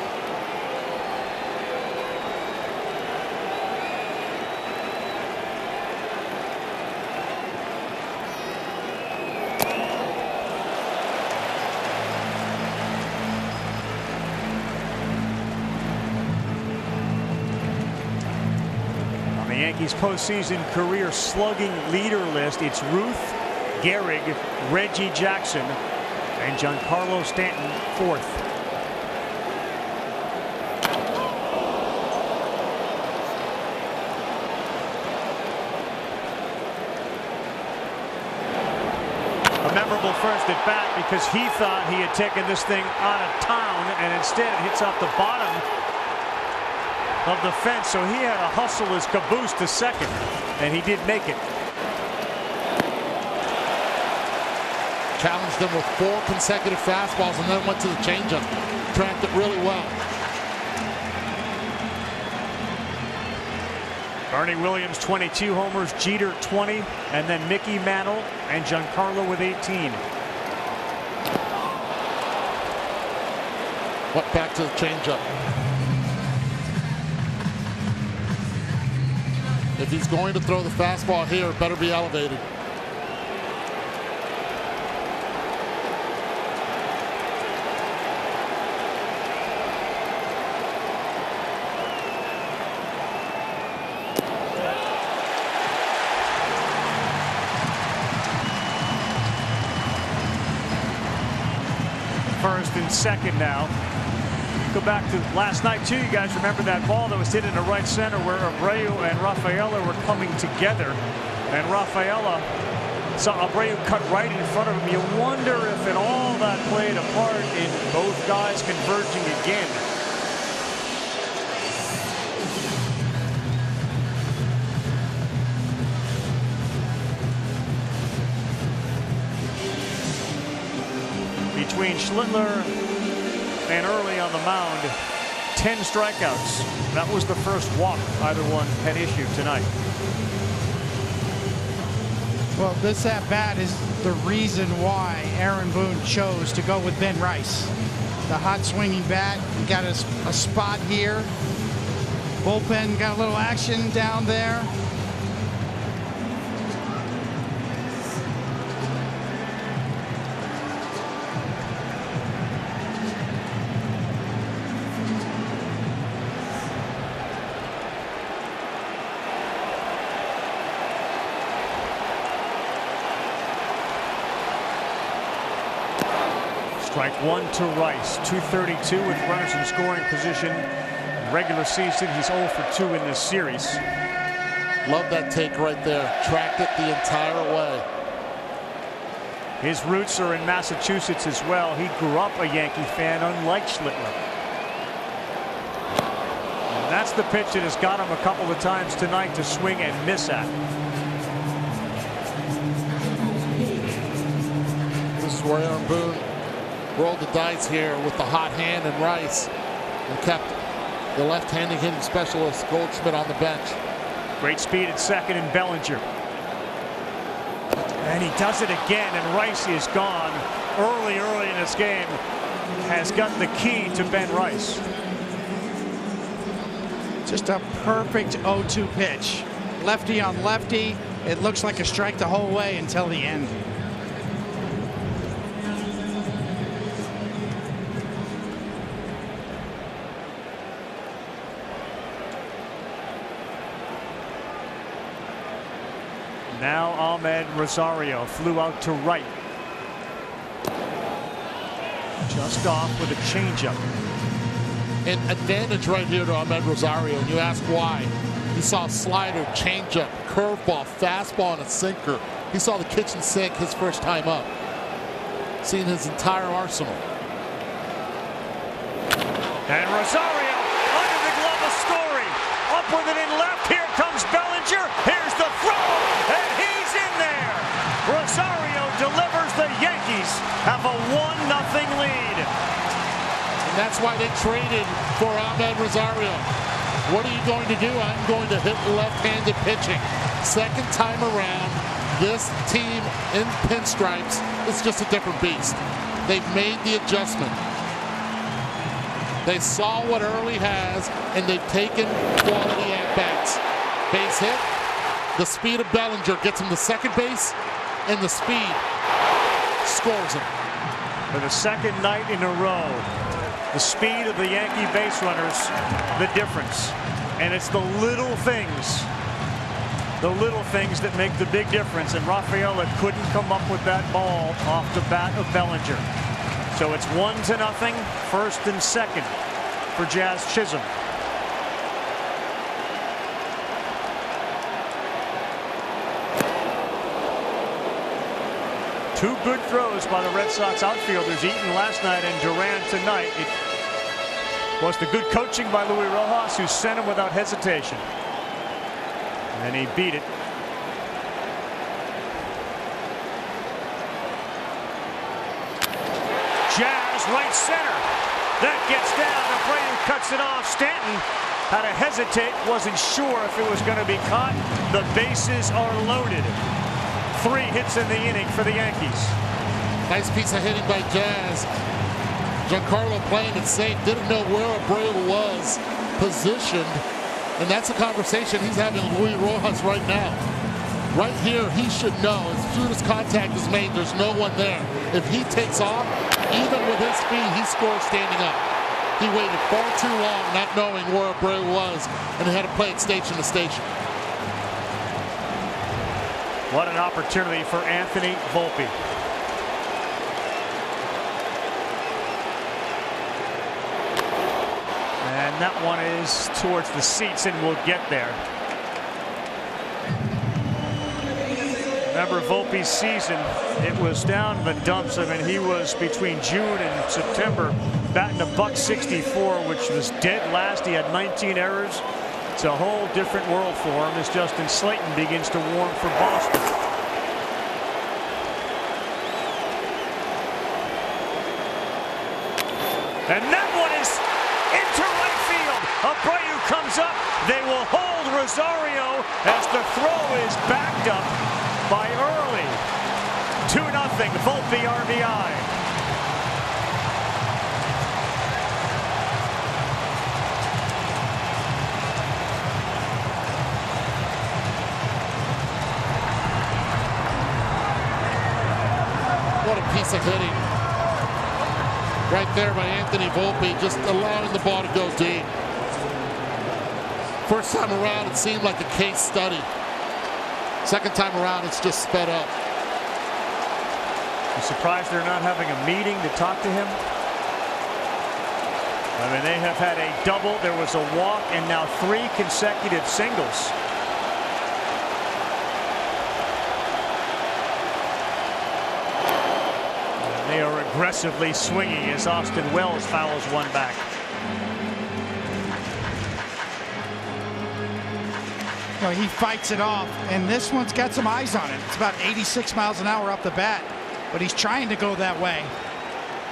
The Yankees postseason career slugging leader list, it's Ruth, Gehrig, Reggie Jackson, and Giancarlo Stanton fourth. A memorable first at bat because he thought he had taken this thing out of town, and instead it hits off the bottom of the fence, so he had to hustle his caboose to second, and he did make it. Challenged him with 4 consecutive fastballs and then went to the changeup. Tracked it really well. Bernie Williams 22 homers, Jeter 20, and then Mickey Mantle and Giancarlo with 18. Went back to the changeup. If he's going to throw the fastball here, it better be elevated. First and second now. Go back to last night too. You guys remember that ball that was hit into right center where Abreu and Rafaela were coming together, and Rafaela saw Abreu cut right in front of him. You wonder if it all that played a part in both guys converging again. Between Schlittler and early on the mound, 10 strikeouts. That was the first walk either one had issued tonight. Well, this at-bat is the reason why Aaron Boone chose to go with Ben Rice. The hot swinging bat, got a spot here. Bullpen got a little action down there. Strike one to Rice. 232 with runners in scoring position. Regular season, he's 0 for 2 in this series. Love that take right there. Tracked it the entire way. His roots are in Massachusetts as well. He grew up a Yankee fan, unlike Schlittler. And that's the pitch that has got him a couple of times tonight to swing and miss at. This is where Aaron Boone rolled the dice here with the hot hand and Rice, and kept the left-handed hitting specialist Goldschmidt on the bench. Great speed at second, and Bellinger And he does it again, and Rice is gone early in this game. Has got the key to Ben Rice. Just a perfect 0-2 pitch. Lefty on lefty. It looks like a strike the whole way until the end. Now Ahmed Rosario flew out to right. Just off with a changeup. An advantage right here to Ahmed Rosario, and you ask why. He saw slider, changeup, curveball, fastball, and a sinker. He saw the kitchen sink his first time up. Seen his entire arsenal. And Rosario under the glove of Story. Up with it in left. Here comes Bellinger. Here's the throw, and he's in there. Rosario delivers. The Yankees have a 1-0 lead. And that's why they traded for Ahmed Rosario. What are you going to do? I'm going to hit left-handed pitching. Second time around, this team in pinstripes is just a different beast. They've made the adjustment. They saw what Early has, and they've taken quality at-bats. Base hit. The speed of Bellinger gets him to second base, and the speed scores him. For the second night in a row, the speed of the Yankee base runners, the difference. And it's the little things that make the big difference. And Rafaela couldn't come up with that ball off the bat of Bellinger. So it's 1-0, first and second for Jazz Chisholm. Two good throws by the Red Sox outfielders, Eaton last night and Duran tonight. It was the good coaching by Luis Rojas, who sent him without hesitation. And he beat it. Jazz right center. That gets down. Abreu cuts it off. Stanton had to hesitate. Wasn't sure if it was going to be caught. The bases are loaded. 3 hits in the inning for the Yankees. Nice piece of hitting by Jazz. Giancarlo playing it safe. Didn't know where Abreu was positioned. And that's a conversation he's having with Luis Rojas right now. Right here, he should know as soon as contact is made, there's no one there. If he takes off, even with his speed, he scores standing up. He waited far too long not knowing where Abreu was, and he had to play it station to station. What an opportunity for Anthony Volpe. And that one is towards the seats, and we'll get there. Remember Volpe's season, it was down in the dumps. I mean, he was between June and September batting a .164, which was dead last. He had 19 errors. It's a whole different world for him as Justin Slayton begins to warm for Boston. And that one is into right field. Abreu comes up. They will hold Rosario as the throw is backed up by Early. 2-0 Volpe RBI. What a piece of hitting. Right there by Anthony Volpe, just allowing the ball to go deep. First time around, it seemed like a case study. Second time around, it's just sped up. You surprised they're not having a meeting to talk to him? I mean, they have had a double. There was a walk and now 3 consecutive singles. They are aggressively swinging as Austin Wells fouls one back. You know, he fights it off, and this one's got some eyes on it. It's about 86 miles an hour up the bat, but he's trying to go that way.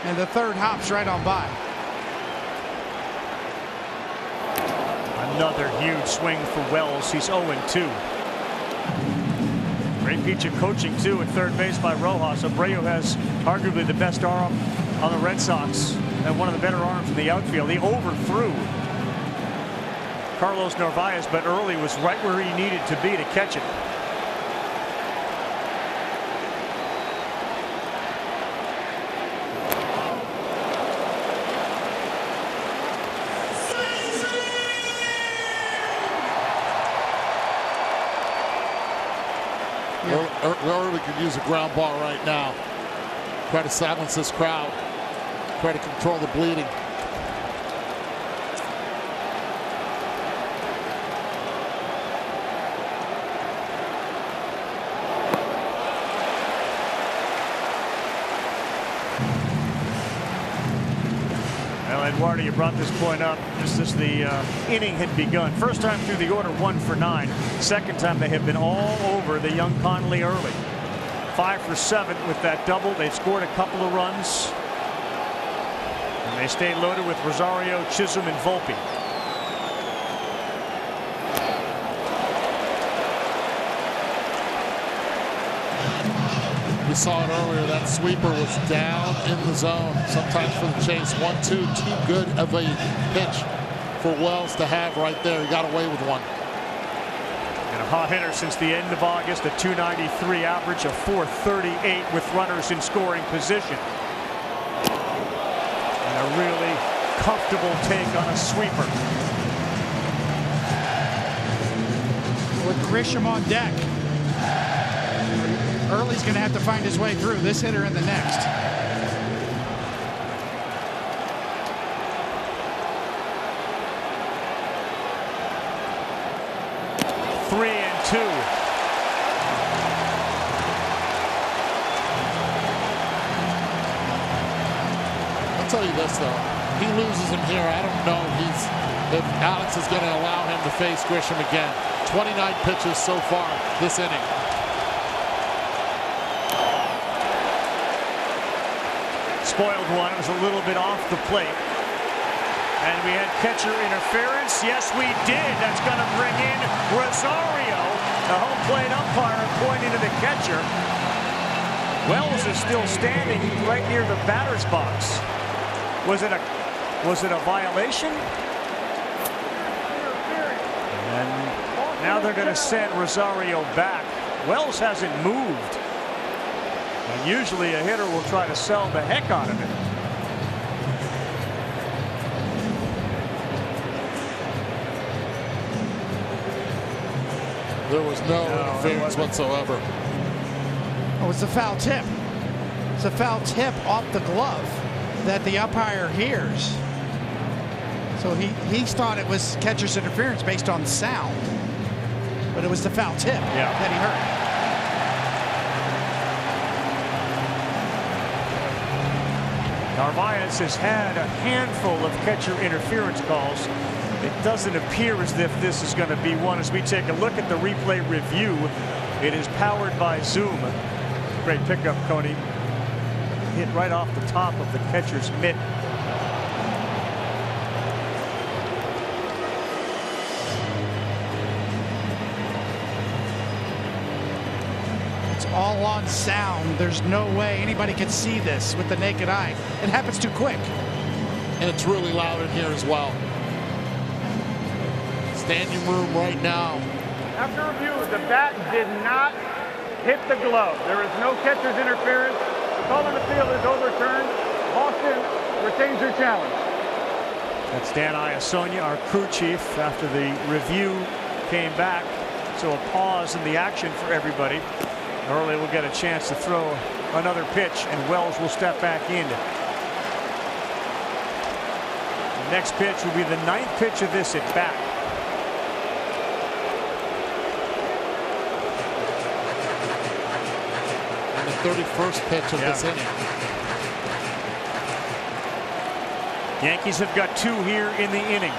And the third hops right on by. Another huge swing for Wells. He's 0-2. Great piece of coaching, too, at third base by Rojas. Abreu has arguably the best arm on the Red Sox and one of the better arms in the outfield. He overthrew Carlos Narvaez, but early was right where he needed to be to catch it. Early could use a ground ball right now. Try to silence this crowd. Try to control the bleeding. Well, Eduardo, you brought this point up just as the inning had begun. First time through the order, 1 for 9. Second time they have been all over the young Conley early. 5 for 7 with that double. They've scored a couple of runs. And they stay loaded with Rosario, Chisholm, and Volpe. We saw it earlier. That sweeper was down in the zone. Sometimes for the chase. 1-2, too good of a pitch for Wells to have right there. He got away with one. And a hot hitter since the end of August. A .293 average, a .438 with runners in scoring position. And a really comfortable take on a sweeper. With Grisham on deck. Early's going to have to find his way through this hitter and the next. Three and 2. I'll tell you this though, he loses him here. I don't know if Alex is going to allow him to face Grisham again. 29 pitches so far this inning. Spoiled one. It was a little bit off the plate. And we had catcher interference. Yes, we did. That's going to bring in Rosario. The home plate umpire pointing to the catcher. Wells is still standing right near the batter's box. Was it a violation? And now they're going to send Rosario back. Wells hasn't moved. And usually a hitter will try to sell the heck out of it. There was no interference whatsoever. Oh, it's a foul tip. It's a foul tip off the glove that the umpire hears. So he thought it was catcher's interference based on sound. But it was the foul tip that he heard. Narvaez has had a handful of catcher interference calls. It doesn't appear as if this is going to be one. As we take a look at the replay review, it is powered by Zoom. Great pickup, Cody. Hit right off the top of the catcher's mitt. All on sound. There's no way anybody can see this with the naked eye. It happens too quick. And it's really loud in here as well. Standing room right now. After review, the bat did not hit the glove. There is no catcher's interference. The call on the field is overturned. Boston retains their challenge. That's Dan Iasonia, our crew chief, after the review came back. So a pause in the action for everybody. Early will get a chance to throw another pitch, and Wells will step back in. The next pitch will be the 9th pitch of this at bat. And the 31st pitch of this inning. Yankees have got 2 here in the inning.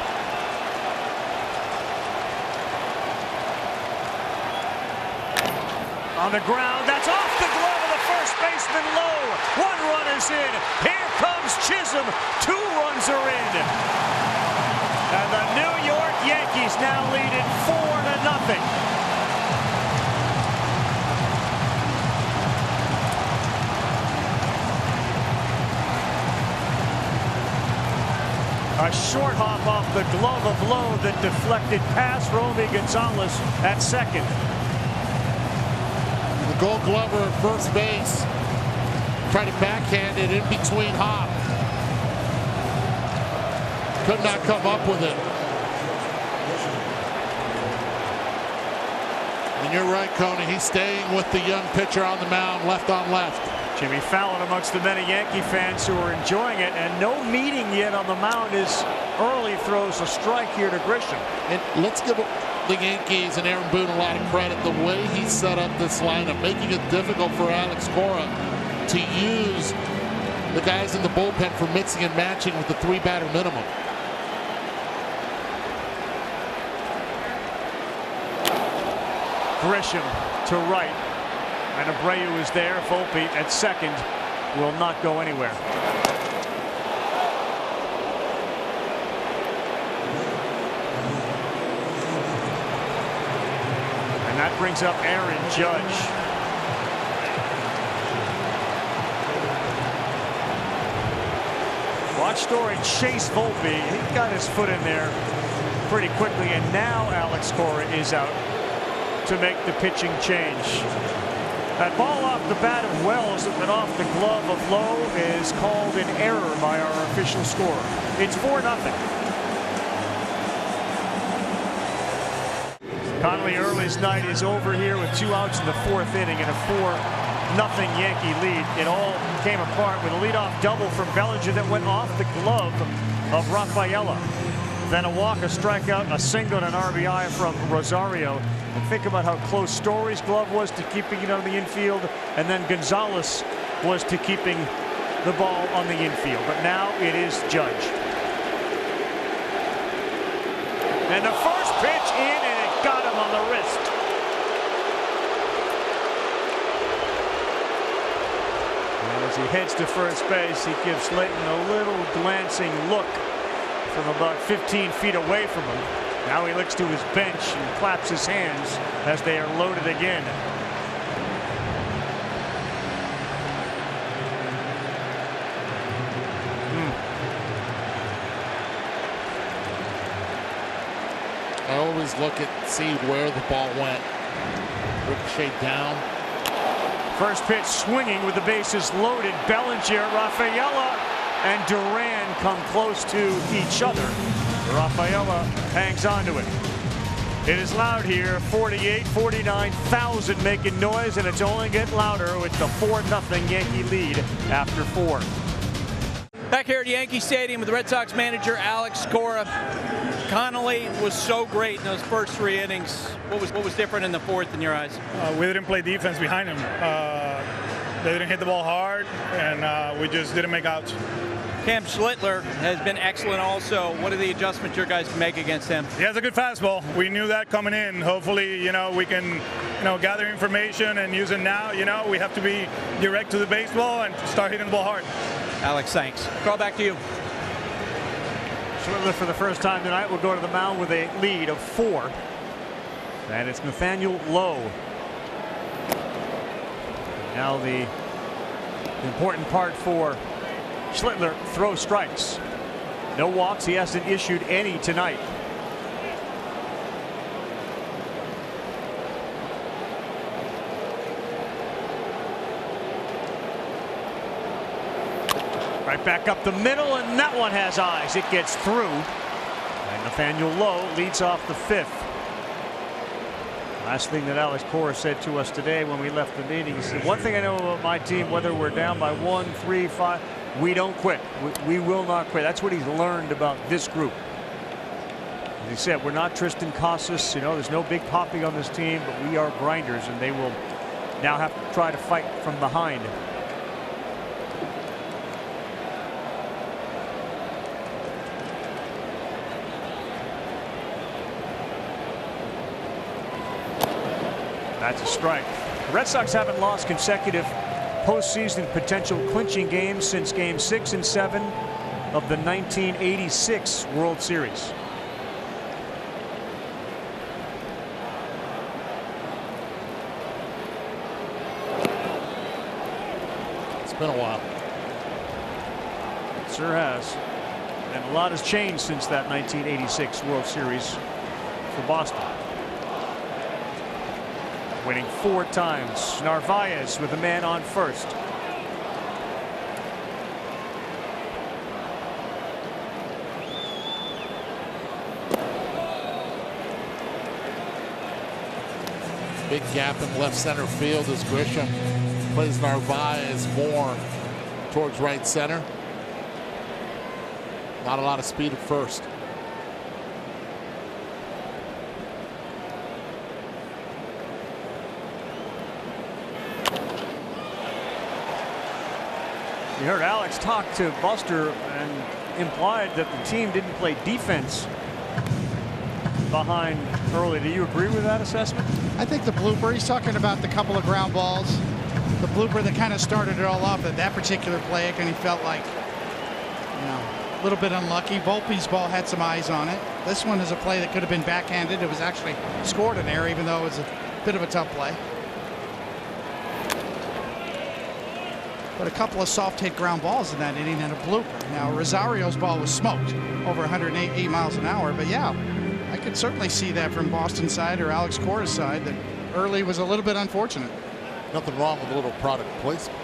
On the ground, that's off the glove of the first baseman Lowe. 1 run is in. Here comes Chisholm. 2 runs are in. And the New York Yankees now lead it 4-0. A short hop off the glove of Lowe that deflected past Romy Gonzalez at second. The Gold Glover at first base tried to backhand it in between hop. Could not come up with it. And you're right, Coney. He's staying with the young pitcher on the mound, left on left. Jimmy Fallon amongst the many Yankee fans who are enjoying it, and no meeting yet on the mound as Early throws a strike here to Grisham. And let's give the Yankees and Aaron Boone a lot of credit. The way he set up this lineup, making it difficult for Alex Cora to use the guys in the bullpen for mixing and matching with the 3-batter minimum. Grisham to right. And Abreu is there. Volpe at second will not go anywhere. And that brings up Aaron Judge. Watch Story chase Volpe. He got his foot in there pretty quickly, and now Alex Cora is out to make the pitching change. That ball off the bat of Wells and off the glove of Lowe is called an error by our official score. It's 4-0. Connolly Early's night is over here with 2 outs in the 4th inning and a 4-0 Yankee lead. It all came apart with a leadoff double from Bellinger that went off the glove of Rafaela. Then a walk, a strikeout, a single, and an RBI from Rosario. And think about how close Story's glove was to keeping it on the infield, and then Gonzalez was to keeping the ball on the infield. But now it is Judge. And the first pitch in, and it got him on the wrist. And as he heads to first base, he gives Slayton a little glancing look from about 15 feet away from him. Now he looks to his bench and claps his hands as they are loaded again. I always look at see where the ball went. Ricochet down. First pitch swinging with the bases loaded. Bellinger, Rafaela, and Duran come close to each other. Rafaela hangs on to it. It is loud here. 48,000 making noise, and it's only getting louder with the 4-0 Yankee lead after 4. Back here at Yankee Stadium with the Red Sox manager Alex Cora. Connolly was so great in those first 3 innings. What was different in the 4th in your eyes? We didn't play defense behind him. They didn't hit the ball hard, and we just didn't make outs. Cam Schlittler has been excellent also. What are the adjustments your guys can make against him? He has a good fastball. We knew that coming in. Hopefully, we can, gather information and use it now. We have to be direct to the baseball and start hitting the ball hard. Alex, thanks. Call back to you. Schlittler for the first time tonight will go to the mound with a lead of 4. And it's Nathaniel Lowe. Now the important part for Schlittler, throw strikes. No walks. He hasn't issued any tonight. Right back up the middle, and that one has eyes. It gets through. And Nathaniel Lowe leads off the 5th. Last thing that Alex Cora said to us today when we left the meeting, he said, one thing I know about my team, whether we're down by 1, 3, 5, we don't quit. We will not quit. That's what he's learned about this group. As he said, we're not Tristan Casas. There's no big poppy on this team, but we are grinders, and they will now have to try to fight from behind. That's a strike. The Red Sox haven't lost consecutive postseason potential clinching games since Game 6 and 7 of the 1986 World Series. It's been a while. It sure has. And a lot has changed since that 1986 World Series for Boston. Winning 4 times. Narvaez with a man on first. Big gap in left center field as Grisham plays Narvaez more towards right center. Not a lot of speed at first. You heard Alex talk to Buster and implied that the team didn't play defense behind early. Do you agree with that assessment? I think the blooper, he's talking about the couple of ground balls. The blooper that kind of started it all off at that particular play, and he felt like, you know, a little bit unlucky. Volpe's ball had some eyes on it. This one is a play that could have been backhanded. It was actually scored in there, even though it was a bit of a tough play. But a couple of soft hit ground balls in that inning and a blooper. Now, Rosario's ball was smoked over 108 miles an hour, but yeah, I could certainly see that from Boston's side or Alex Cora's side, that early was a little bit unfortunate. Nothing wrong with a little product placement.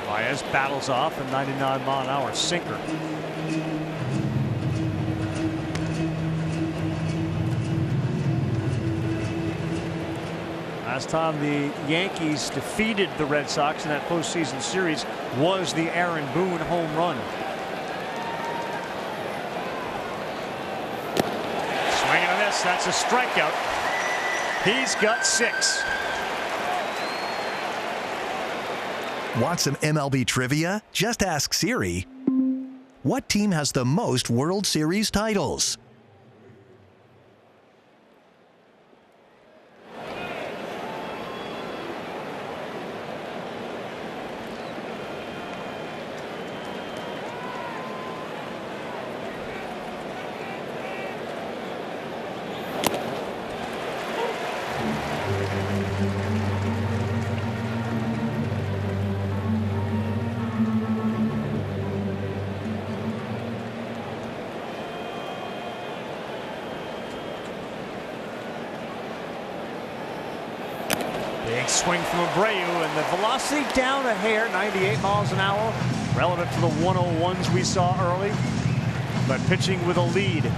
Narvaez battles off a 99-mile-an-hour sinker. Last time the Yankees defeated the Red Sox in that postseason series was the Aaron Boone home run. Swinging on this, that's a strikeout. He's got 6. Want some MLB trivia? Just ask Siri. What team has the most World Series titles? Big swing from Abreu, and the velocity down a hair, 98 miles an hour, relative to the 101s we saw early, but pitching with a lead.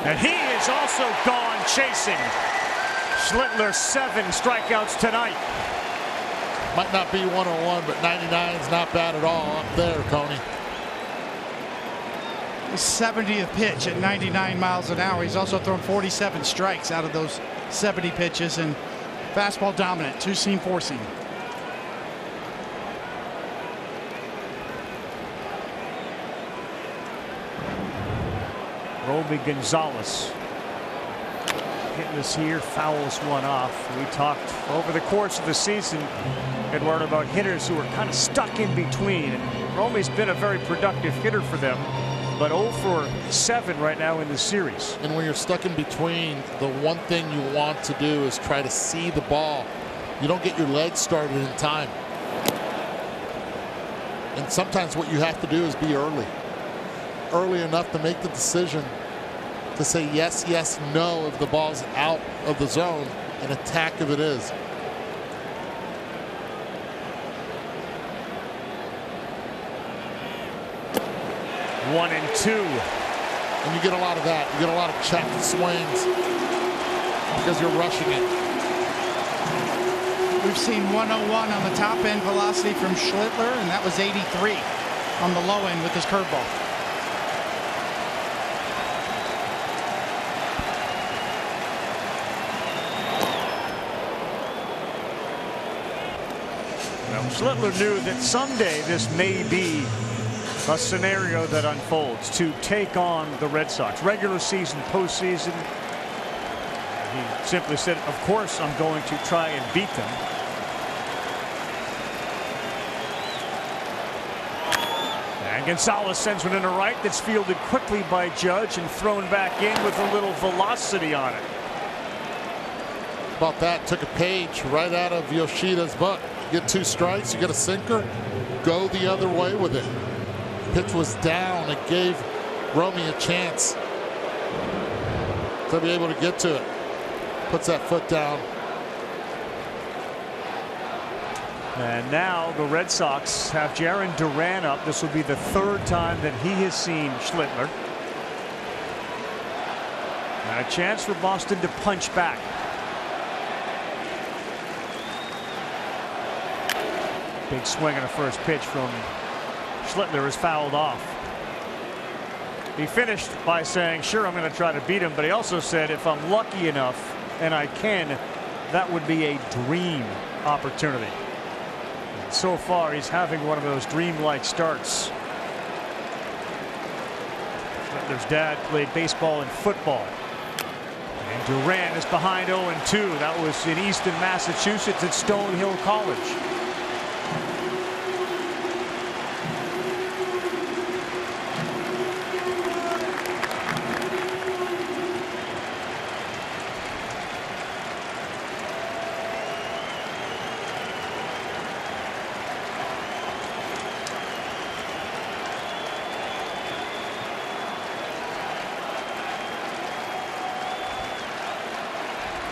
And he is also gone chasing. Schlittler 7 strikeouts tonight. Might not be 101, but 99 is not bad at all up there, Tony. His 70th pitch at 99 miles an hour. He's also thrown 47 strikes out of those 70 pitches, and fastball dominant, 2-seam, 4-seam. Roby Gonzalez hitting us here, fouls one off. We talked over the course of the season, Eduardo, about hitters who are kind of stuck in between. And Roby's been a very productive hitter for them, but 0 for 7 right now in the series. And when you're stuck in between, the one thing you want to do is try to see the ball. You don't get your legs started in time. And sometimes what you have to do is be early enough to make the decision to say yes, yes, no if the ball's out of the zone, and attack if it is. One and two. And you get a lot of that. You get a lot of checked swings because you're rushing it. We've seen 101 on the top end velocity from Schlittler, and that was 83 on the low end with his curveball. Schlittler knew that someday this may be a scenario that unfolds to take on the Red Sox. Regular season, postseason. He simply said, of course I'm going to try and beat them. And Gonzalez sends one in the right that's fielded quickly by Judge and thrown back in with a little velocity on it. About that, took a page right out of Yoshida's book. Get 2 strikes, you get a sinker, go the other way with it. Pitch was down. It gave Romy a chance to be able to get to it. Puts that foot down. And now the Red Sox have Jarren Duran up. This will be the 3rd time that he has seen Schlittler. And a chance for Boston to punch back. Big swing on the first pitch from Schlittler is fouled off. He finished by saying, sure, I'm going to try to beat him, but he also said, if I'm lucky enough and I can, that would be a dream opportunity. And so far, he's having one of those dream-like starts. Schlittler's dad played baseball and football. And Duran is behind 0-2. That was in Easton, Massachusetts at Stonehill College.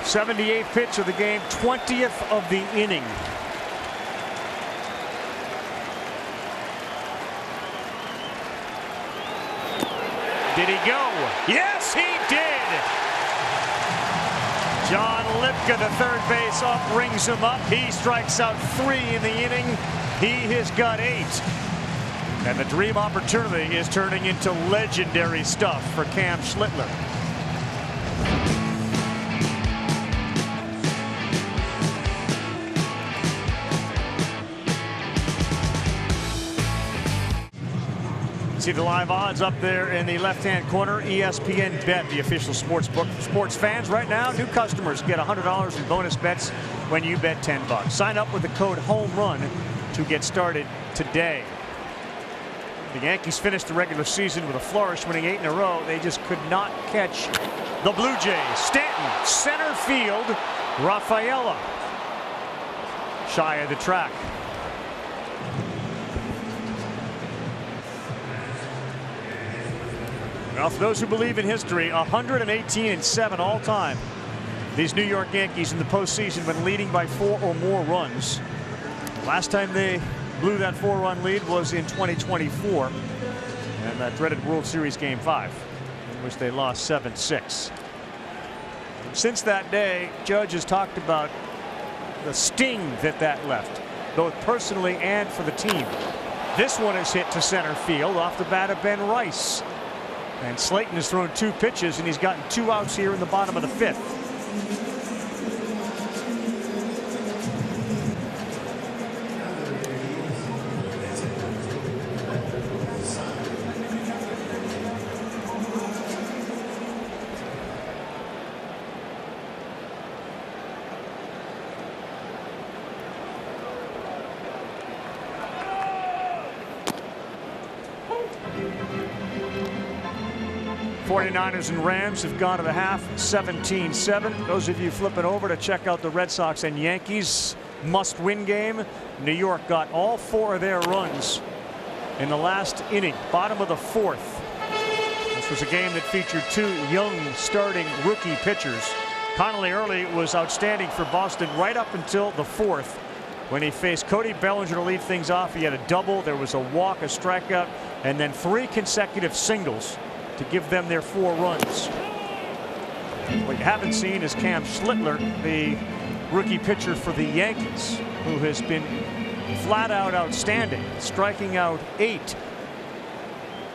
'78th pitch of the game, 20th of the inning. Did he go? Yes, he did. John Lipka, the third base up, rings him up. He strikes out 3 in the inning. He has got 8. And the dream opportunity is turning into legendary stuff for Cam Schlittler. See the live odds up there in the left-hand corner. ESPN Bet, the official sports book for sports fans. Right now, new customers get $100 in bonus bets when you bet $10. Sign up with the code HOMERUN to get started today. The Yankees finished the regular season with a flourish, winning 8 in a row. They just could not catch the Blue Jays. Stanton, center field. Rafaela shy of the track. Well, for those who believe in history, 118-7 all time. These New York Yankees in the postseason when leading by 4 or more runs. Last time they blew that 4-run lead was in 2024, and that dreaded World Series Game 5, in which they lost 7-6. Since that day, Judge has talked about the sting that left, both personally and for the team. This one is hit to center field off the bat of Ben Rice. And Slayton has thrown 2 pitches, and he's gotten 2 outs here in the bottom of the 5th. '49ers and Rams have gone to the half 17-7. Those of you flipping over to check out the Red Sox and Yankees must-win game, New York got all 4 of their runs in the last inning, bottom of the 4th. This was a game that featured 2 young starting rookie pitchers. Connolly early was outstanding for Boston right up until the 4th when he faced Cody Bellinger to lead things off. He had a double, there was a walk, a strikeout, and then 3 consecutive singles to give them their 4 runs. What you haven't seen is Cam Schlittler, the rookie pitcher for the Yankees, who has been flat out outstanding, striking out 8.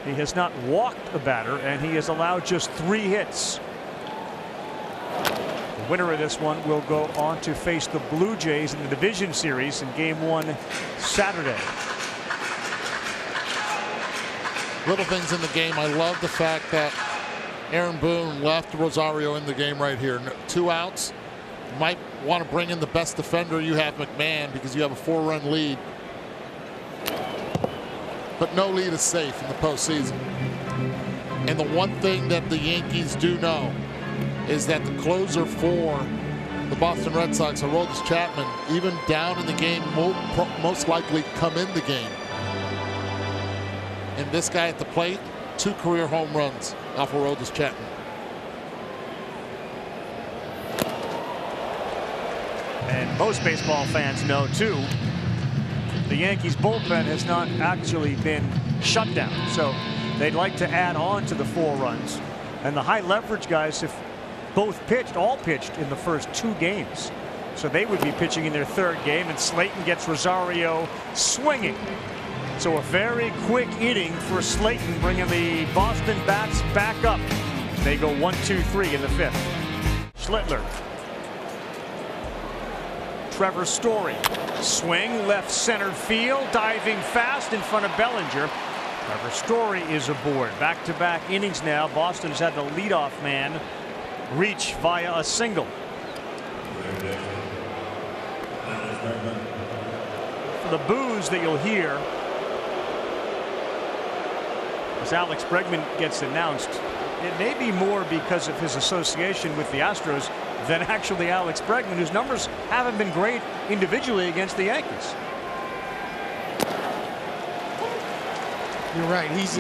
He has not walked a batter, and he has allowed just 3 hits. The winner of this one will go on to face the Blue Jays in the division series in Game 1 Saturday. little things in the game. I love the fact that Aaron Boone left Rosario in the game right here. 2 outs. Might want to bring in the best defender you have, McMahon, because you have a 4-run lead. But no lead is safe in the postseason. And the one thing that the Yankees do know is that the closer for the Boston Red Sox, Aroldis Chapman, even down in the game, most likely come in the game. And this guy at the plate, 2 career home runs off Aroldis Chapman. And most baseball fans know, too, the Yankees bullpen has not actually been shut down. So they'd like to add on to the 4 runs. And the high leverage guys have all pitched in the first 2 games. So they would be pitching in their 3rd game, and Slayton gets Rosario swinging. So a very quick inning for Slayton, bringing the Boston bats back up. They go 1-2-3 in the 5th. Schlittler. Trevor Story. Swing left center field, diving fast in front of Bellinger. Trevor Story is aboard. Back-to-back innings now. Boston's had the leadoff man reach via a single. For the boos that you'll hear as Alex Bregman gets announced, it may be more because of his association with the Astros than actually Alex Bregman, whose numbers haven't been great individually against the Yankees. You're right. He's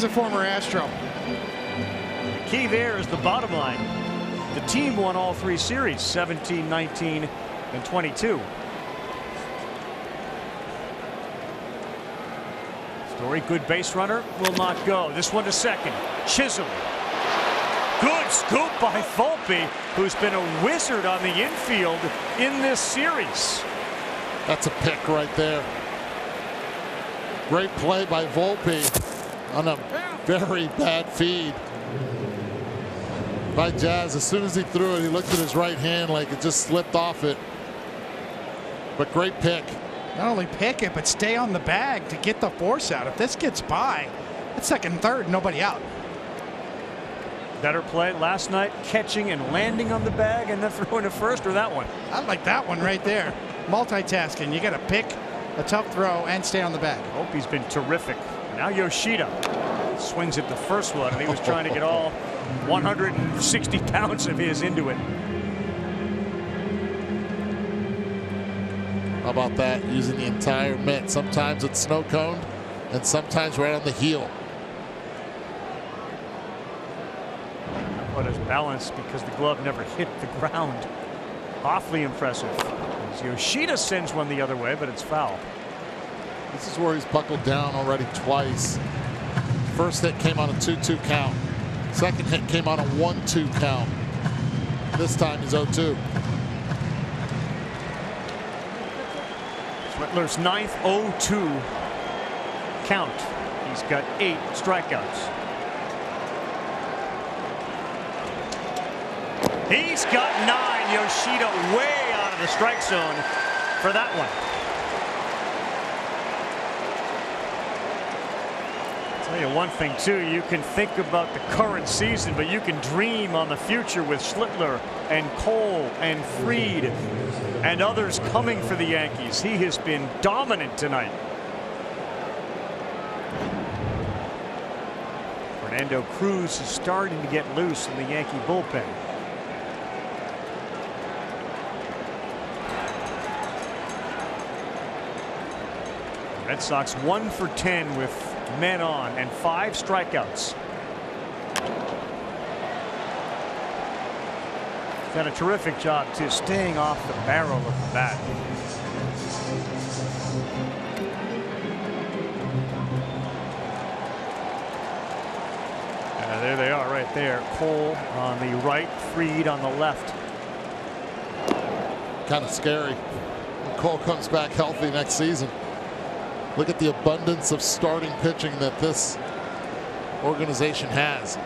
a former Astro. The key there is the bottom line. The team won all 3 series, 17, 19, and 22. Story, good base runner, will not go. This one to second. Chisholm. Good scoop by Volpe, who's been a wizard on the infield in this series. That's a pick right there. Great play by Volpe on a very bad feed by Jazz. As soon as he threw it, he looked at his right hand like it just slipped off it. But great pick. Not only pick it, but stay on the bag to get the force out. If this gets by, it's 2nd, 3rd, nobody out. Better play last night, catching and landing on the bag and then throwing to first, or that one? I like that one right there. Multitasking. You got to pick a tough throw and stay on the bag. Hope he's been terrific. Now Yoshida swings at the first one, and he was trying to get all 160 pounds of his into it. How about that? Using the entire mitt. Sometimes it's snow coned, and sometimes right on the heel. But his balance, because the glove never hit the ground. Awfully impressive. As Yoshida sends one the other way, but it's foul. This is where he's buckled down already twice. First hit came on a 2-2 count. Second hit came on a 1-2 count. This time he's 0-2. Schlittler's 9th 0-2 count. He's got 8 strikeouts. He's got 9. Yoshida way out of the strike zone for that one. I'll tell you one thing, too. You can think about the current season, but you can dream on the future with Schlittler and Cole and Fried and others coming for the Yankees. He has been dominant tonight. Fernando Cruz is starting to get loose in the Yankee bullpen. Red Sox 1 for 10 with men on and 5 strikeouts. Done a terrific job too, staying off the barrel of the bat. There they are right there. Cole on the right, Fried on the left. Kind of scary when Cole comes back healthy next season. Look at the abundance of starting pitching that this organization has.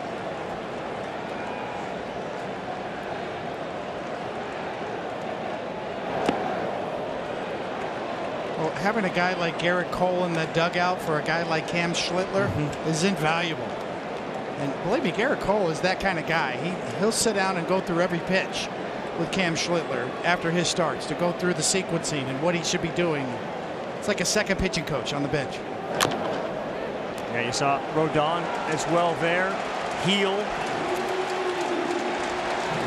Well, having a guy like Garrett Cole in the dugout for a guy like Cam Schlittler is invaluable. And believe me, Garrett Cole is that kind of guy. He'll sit down and go through every pitch with Cam Schlittler after his starts to go through the sequencing and what he should be doing. It's like a second pitching coach on the bench. Yeah, you saw Rodon as well there. Heel.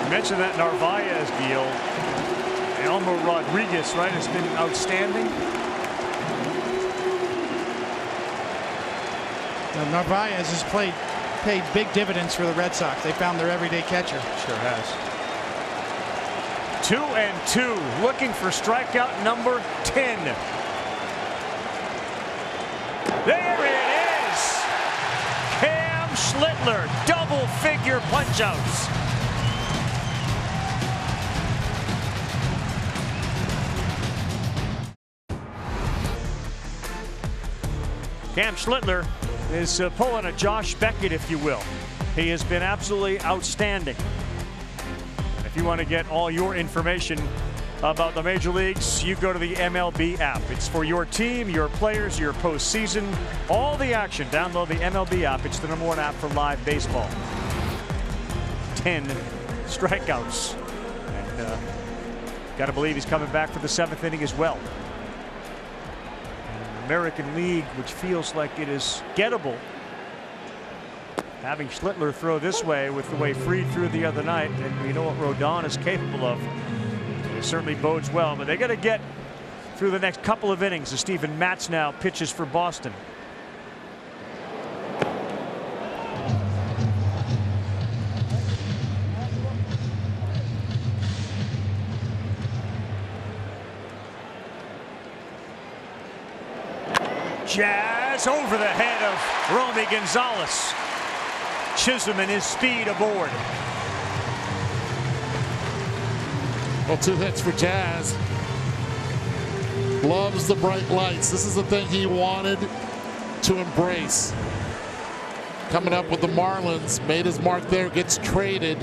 You mentioned that Narvaez deal. Elmo Rodriguez, right, has been outstanding. Now, Narvaez has paid big dividends for the Red Sox. They found their everyday catcher. Sure has. 2-2, looking for strikeout number 10. There it is. Cam Schlittler, double-figure punch-outs. Cam Schlittler is pulling a Josh Beckett, if you will. He has been absolutely outstanding. If you want to get all your information about the major leagues, you go to the MLB app. It's for your team, your players, your postseason, all the action. Download the MLB app. It's the #1 app for live baseball. 10 strikeouts. And got to believe he's coming back for the 7th inning as well. American League, which feels like it is gettable. Having Schlittler throw this way with the way Fried threw the other night, and we know what Rodon is capable of. It certainly bodes well, but they got to get through the next couple of innings as Steven Matz now pitches for Boston. Jazz over the head of Romy Gonzalez. Chisholm and his speed aboard. Well, 2 hits for Jazz. Loves the bright lights. This is the thing he wanted to embrace. Coming up with the Marlins, made his mark there, gets traded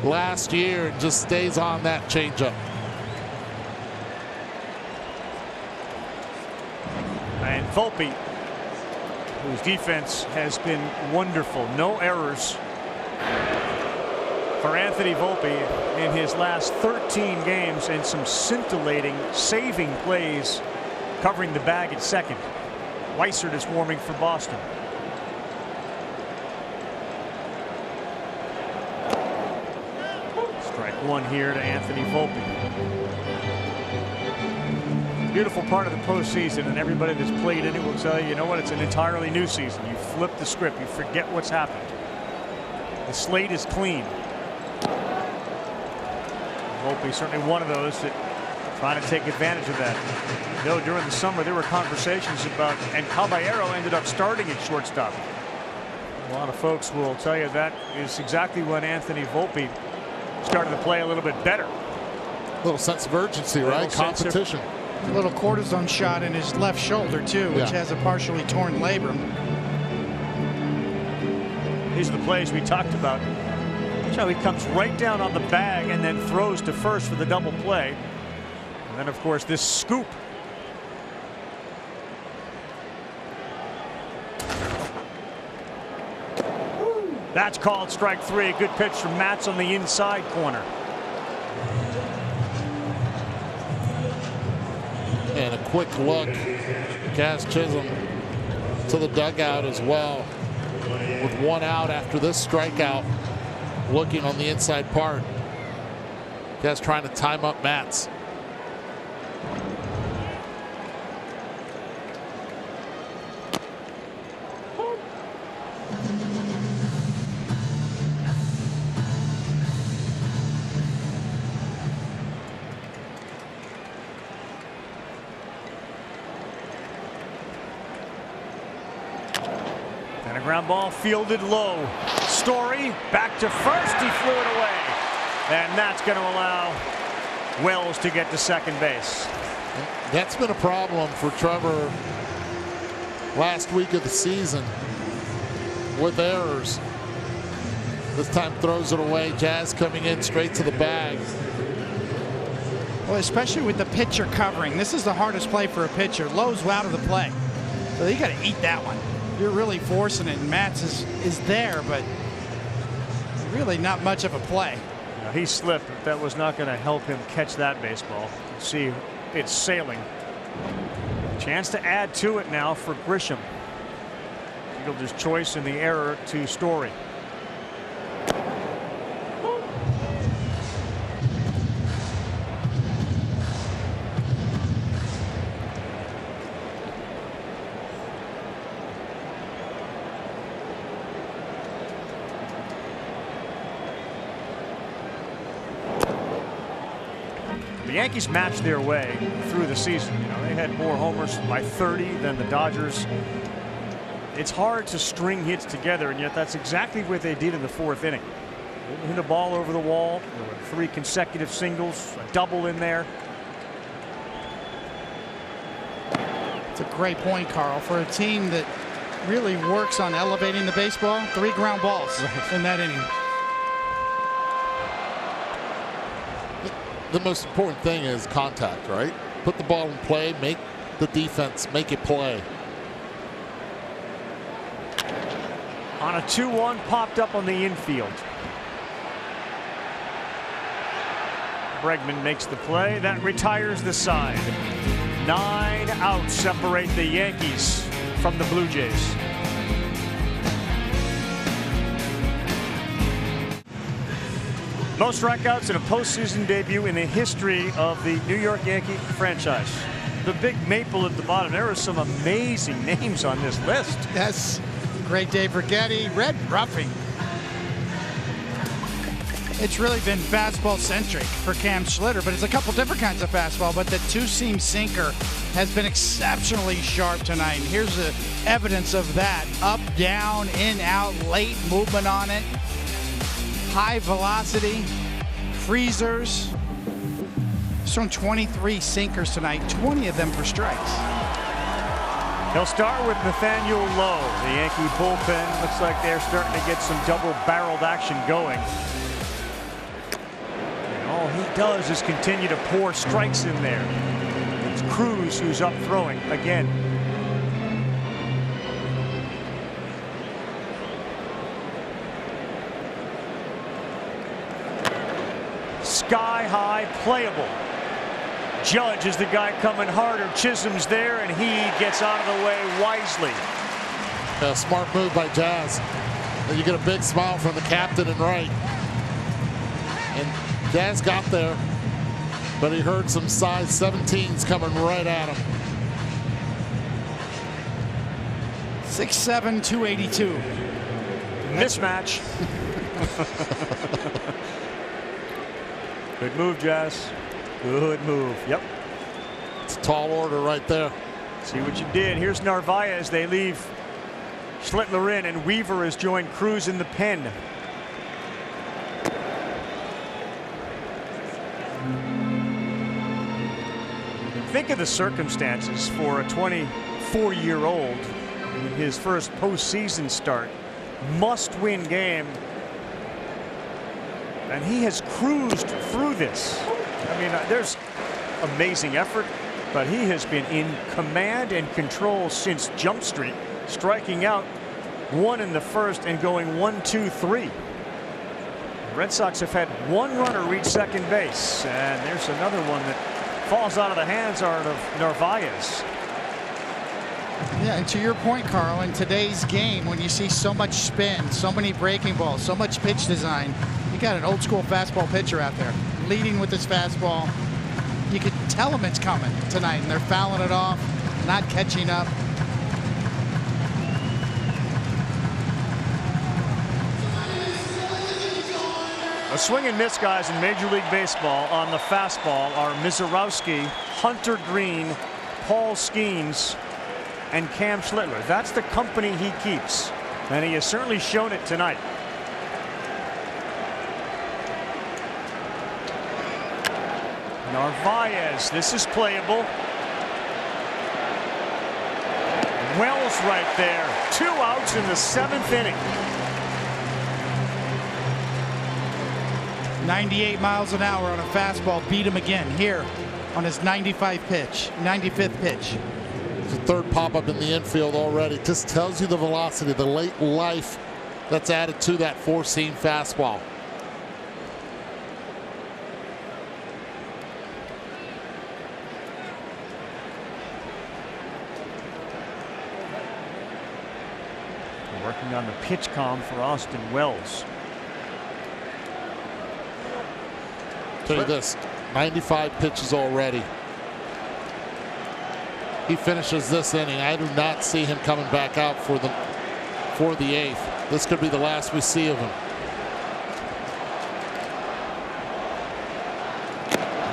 last year, and just stays on that changeup. And Volpe, whose defense has been wonderful. No errors for Anthony Volpe in his last 13 games, and some scintillating saving plays covering the bag at second. Weissert is warming for Boston. Strike 1 here to Anthony Volpe. Beautiful part of the postseason, and everybody that's played in it will tell you, you know what, it's an entirely new season. You flip the script, you forget what's happened. The slate is clean. Volpe certainly one of those that trying to take advantage of that. You know, during the summer there were conversations about, and Caballero ended up starting at shortstop. A lot of folks will tell you that is exactly when Anthony Volpe started to play a little bit better. A little sense of urgency, right? Competition. A little cortisone shot in his left shoulder too, which has a partially torn labrum. These are the plays we talked about. Watch how he comes right down on the bag and then throws to first for the double play. And then of course this scoop. That's called strike 3. Good pitch from Matz on the inside corner. And a quick look, Cass Chisholm to the dugout as well, with 1 out after this strikeout, looking on the inside part. Cass trying to time up Matz. And a ground ball fielded low. Story back to first. He flew it away. And that's going to allow Wells to get to second base. That's been a problem for Trevor last week of the season with errors. This time throws it away. Jazz coming in straight to the bag. Well, especially with the pitcher covering. This is the hardest play for a pitcher. Lowe's out of the play. So you got to eat that one. You're really forcing it, and Matz is there, but really not much of a play. Now, he slipped, but that was not going to help him catch that baseball. See, it's sailing. Chance to add to it now for Grisham. Fielder's choice and the error to Story. The Yankees matched their way through the season. You know, they had more homers by 30 than the Dodgers. It's hard to string hits together, and yet that's exactly what they did in the 4th inning. They hit a ball over the wall. There were 3 consecutive singles, a double in there. It's a great point, Carl, for a team that really works on elevating the baseball. 3 ground balls in that inning. The most important thing is contact, right? Put the ball in play, make the defense make it play. On a 2-1, popped up on the infield. Bregman makes the play. That retires the side. 9 outs separate the Yankees from the Blue Jays. Most strikeouts in a postseason debut in the history of the New York Yankee franchise. The big maple at the bottom. There are some amazing names on this list. Yes. Great day for Getty. Red Ruffing. It's really been fastball centric for Cam Schlittler, but it's a couple different kinds of fastball. But the 2-seam sinker has been exceptionally sharp tonight. And here's the evidence of that. Up, down, in, out, late movement on it. High velocity, freezers. He's thrown 23 sinkers tonight, 20 of them for strikes. They'll start with Nathaniel Lowe. The Yankee bullpen looks like they're starting to get some double-barreled action going. And all he does is continue to pour strikes in there. It's Cruz who's up throwing again. Sky high, playable. Judge is the guy coming harder. Chisholm's there, and he gets out of the way wisely. A smart move by Jazz. And you get a big smile from the captain and right. And Jazz got there, but he heard some size 17s coming right at him. 6'7", 282. Mismatch. Good move, Jazz. Good move. Yep. It's a tall order right there. See what you did. Here's Narvaez. They leave Schlittler in, and Weaver has joined Cruz in the pen. Think of the circumstances for a 24-year-old in his first postseason start. Must-win game. And he has cruised through this. I mean, there's amazing effort, but he has been in command and control since Jump Street, striking out 1 in the first and going 1, 2, 3. The Red Sox have had 1 runner reach second base, and there's another one that falls out of the hands of Narvaez. Yeah, and to your point, Carl, in today's game, when you see so much spin, so many breaking balls, so much pitch design, you got an old school fastball pitcher out there leading with his fastball. You could tell them it's coming tonight, and they're fouling it off, not catching up. A swing and miss guys in Major League Baseball on the fastball are Mizorowski, Hunter Green, Paul Skeens, and Cam Schlittler. That's the company he keeps, and he has certainly shown it tonight. Narvaez, this is playable. Wells right there. 2 outs in the 7th inning. 98 miles an hour on a fastball. Beat him again here. on his 95th pitch. It's the third pop-up in the infield already. Just tells you the velocity, the late life that's added to that four-seam fastball. Working on the pitch comm for Austin Wells. Tell you this, 95 pitches already. He finishes this inning. I do not see him coming back out for the 8th. This could be the last we see of him.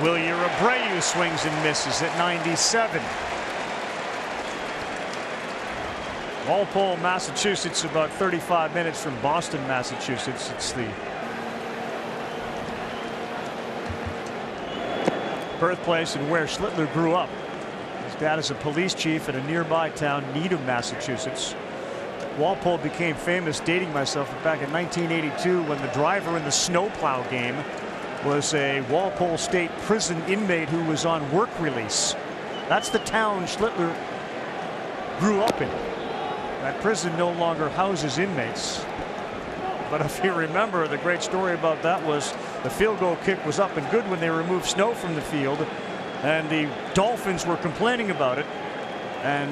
Wilyer Abreu swings and misses at 97. Walpole, Massachusetts, about 35 minutes from Boston, Massachusetts. It's the birthplace and where Schlittler grew up. His dad is a police chief at a nearby town, Needham, Massachusetts. Walpole became famous, dating myself, back in 1982 when the driver in the snowplow game was a Walpole State Prison inmate who was on work release. That's the town Schlittler grew up in. That prison no longer houses inmates. But if you remember, the great story about that was the field goal kick was up and good when they removed snow from the field, and the Dolphins were complaining about it. And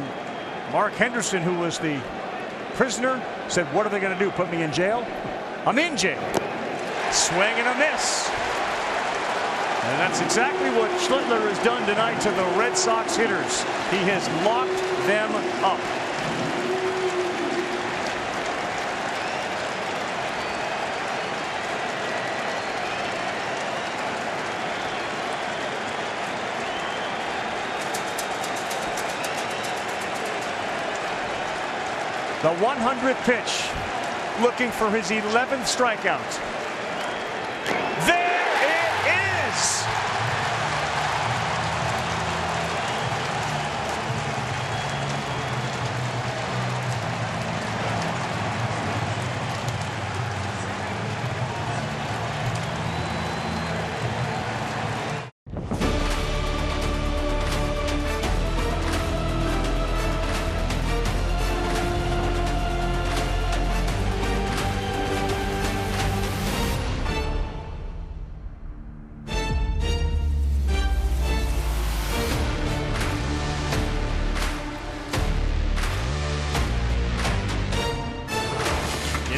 Mark Henderson, who was the prisoner, said, "What are they going to do? Put me in jail? I'm in jail." Swing and a miss. And that's exactly what Schlittler has done tonight to the Red Sox hitters. He has locked them up. The 100th pitch, looking for his 11th strikeout. There it is!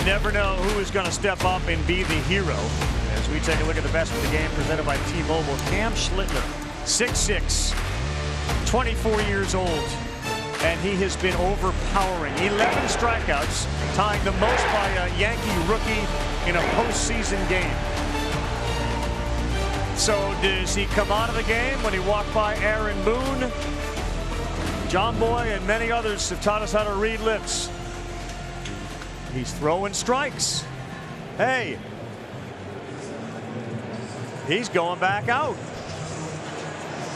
Never know who is going to step up and be the hero. As we take a look at the best of the game presented by T-Mobile, Cam Schlittler, 6'6", 24 years old, and he has been overpowering. 11 strikeouts, tying the most by a Yankee rookie in a postseason game. So does he come out of the game when he walked by Aaron Boone? John Boy and many others have taught us how to read lips. He's throwing strikes. Hey, he's going back out.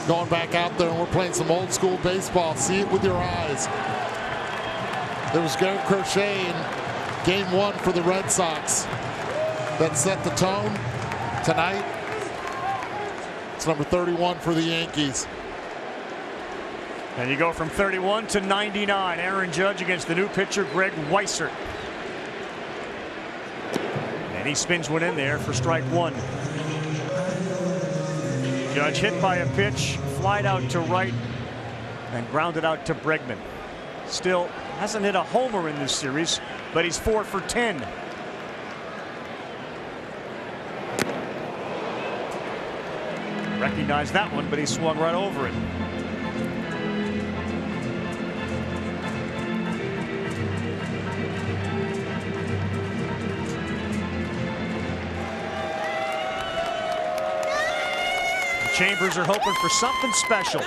Going back out there, and we're playing some old school baseball. See it with your eyes. There was Garrett Crochet in game 1 for the Red Sox that set the tone tonight. It's number 31 for the Yankees. And you go from 31 to 99. Aaron Judge against the new pitcher, Greg Weissert. And he spins one in there for strike 1. Judge hit by a pitch, flied out to right, and grounded out to Bregman. Still hasn't hit a homer in this series, but he's 4 for 10. Recognized that one, but he swung right over it. Chambers are hoping for something special.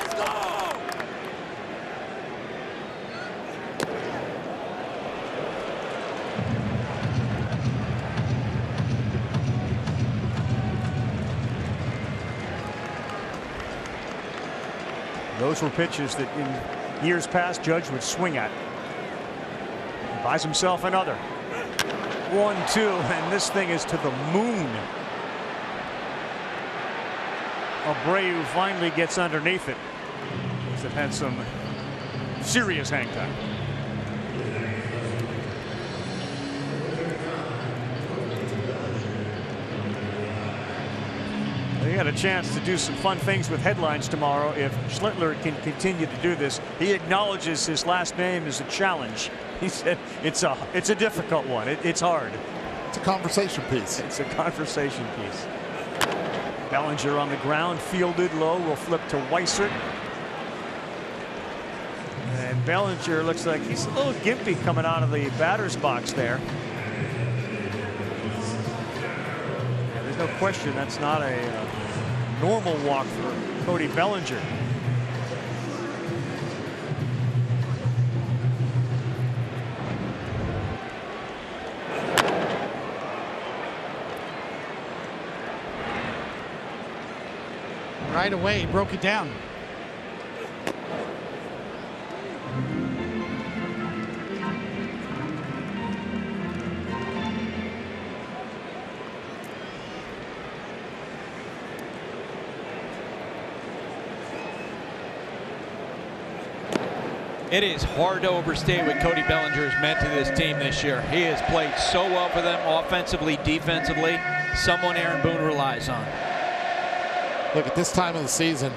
Those were pitches that in years past Judge would swing at. He buys himself another. 1-2, and this thing is to the moon. Abreu finally gets underneath it. It had some serious hang time. They got a chance to do some fun things with headlines tomorrow if Schlittler can continue to do this. He acknowledges his last name is a challenge. He said it's a difficult one. It's hard. It's a conversation piece. It's a conversation piece. Bellinger on the ground, fielded low, will flip to Weissert. And Bellinger looks like he's a little gimpy coming out of the batter's box there. And there's no question that's not a normal walk for Cody Bellinger. Right away, he broke it down. It is hard to overstate what Cody Bellinger has meant to this team this year. He has played so well for them offensively, defensively. Someone Aaron Boone relies on. Look, at this time of the season,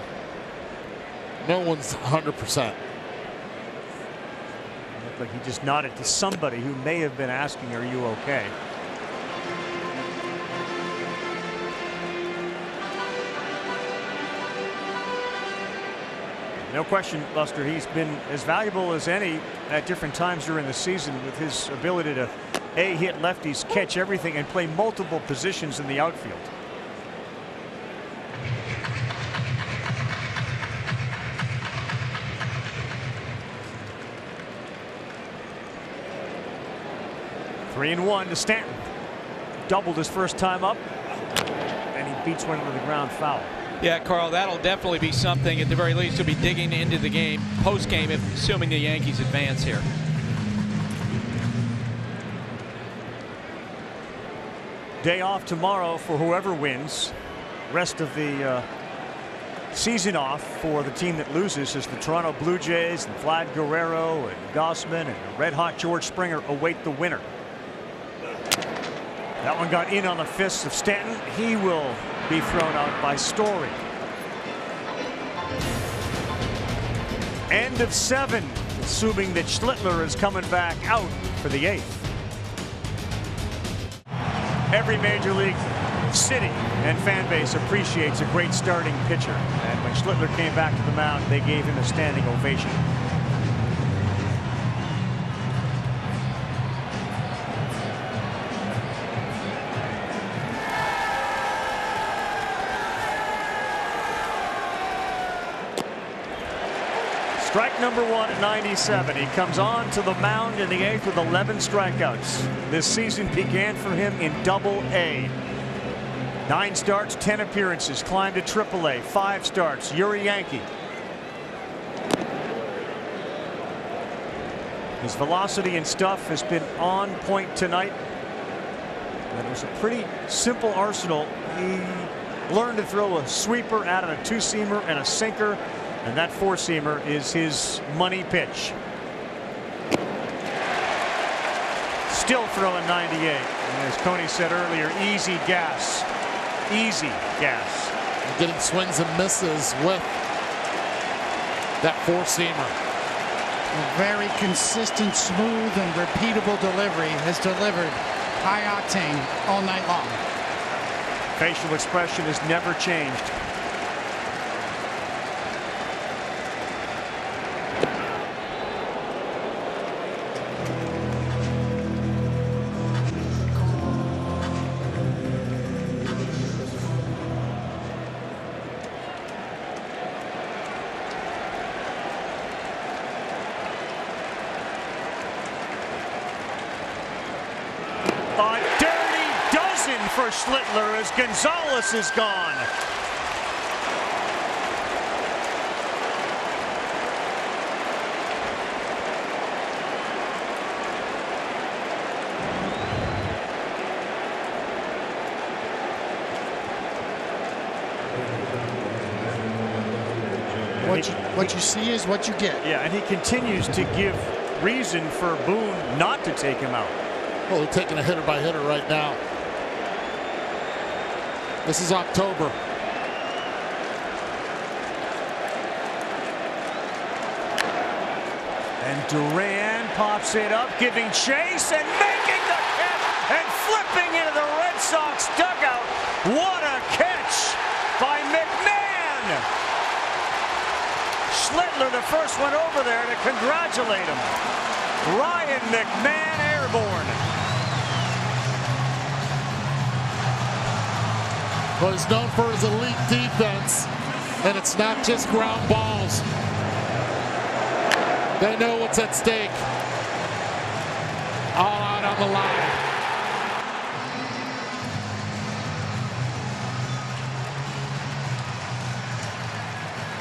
no one's 100%. Looked like he just nodded to somebody who may have been asking, "Are you okay?" No question, Buster, he's been as valuable as any at different times during the season with his ability to hit lefties, catch everything, and play multiple positions in the outfield. Three and one to Stanton. Doubled his first time up, and he beats one into the ground foul. Yeah, Carl, that'll definitely be something. At the very least, he'll be digging into the game post-game, assuming the Yankees advance here. Day off tomorrow for whoever wins. Rest of the season off for the team that loses as the Toronto Blue Jays and Vlad Guerrero and Gossman and red-hot George Springer await the winner. That one got in on the fists of Stanton. He will be thrown out by Story. End of 7, assuming that Schlittler is coming back out for the 8th. Every major league city and fan base appreciates a great starting pitcher. And when Schlittler came back to the mound, they gave him a standing ovation. Strike number 1 at 97. He comes on to the mound in the 8th with 11 strikeouts. This season began for him in Double-A. 9 starts, 10 appearances, climbed to Triple-A, 5 starts. Yuri Yankee. His velocity and stuff has been on point tonight. And it was a pretty simple arsenal. He learned to throw a sweeper, added a two-seamer and a sinker. And that four-seamer is his money pitch. Still throwing 98. And as Coney said earlier, easy gas. Easy gas. And getting swings and misses with that four-seamer. A very consistent, smooth, and repeatable delivery has delivered high octane all night long. Facial expression has never changed. A dirty dozen for Schlittler as Gonzalez is gone. What you see is what you get. Yeah, and he continues to give reason for Boone not to take him out. Well, they're taking a hitter by hitter right now. This is October. And Duran pops it up, giving chase and making the catch and flipping into the Red Sox dugout. What a catch by McMahon! Schlittler, the first one over there to congratulate him. Ryan McMahon airborne. Well, he's known for his elite defense, and it's not just ground balls. They know what's at stake. All out on the line.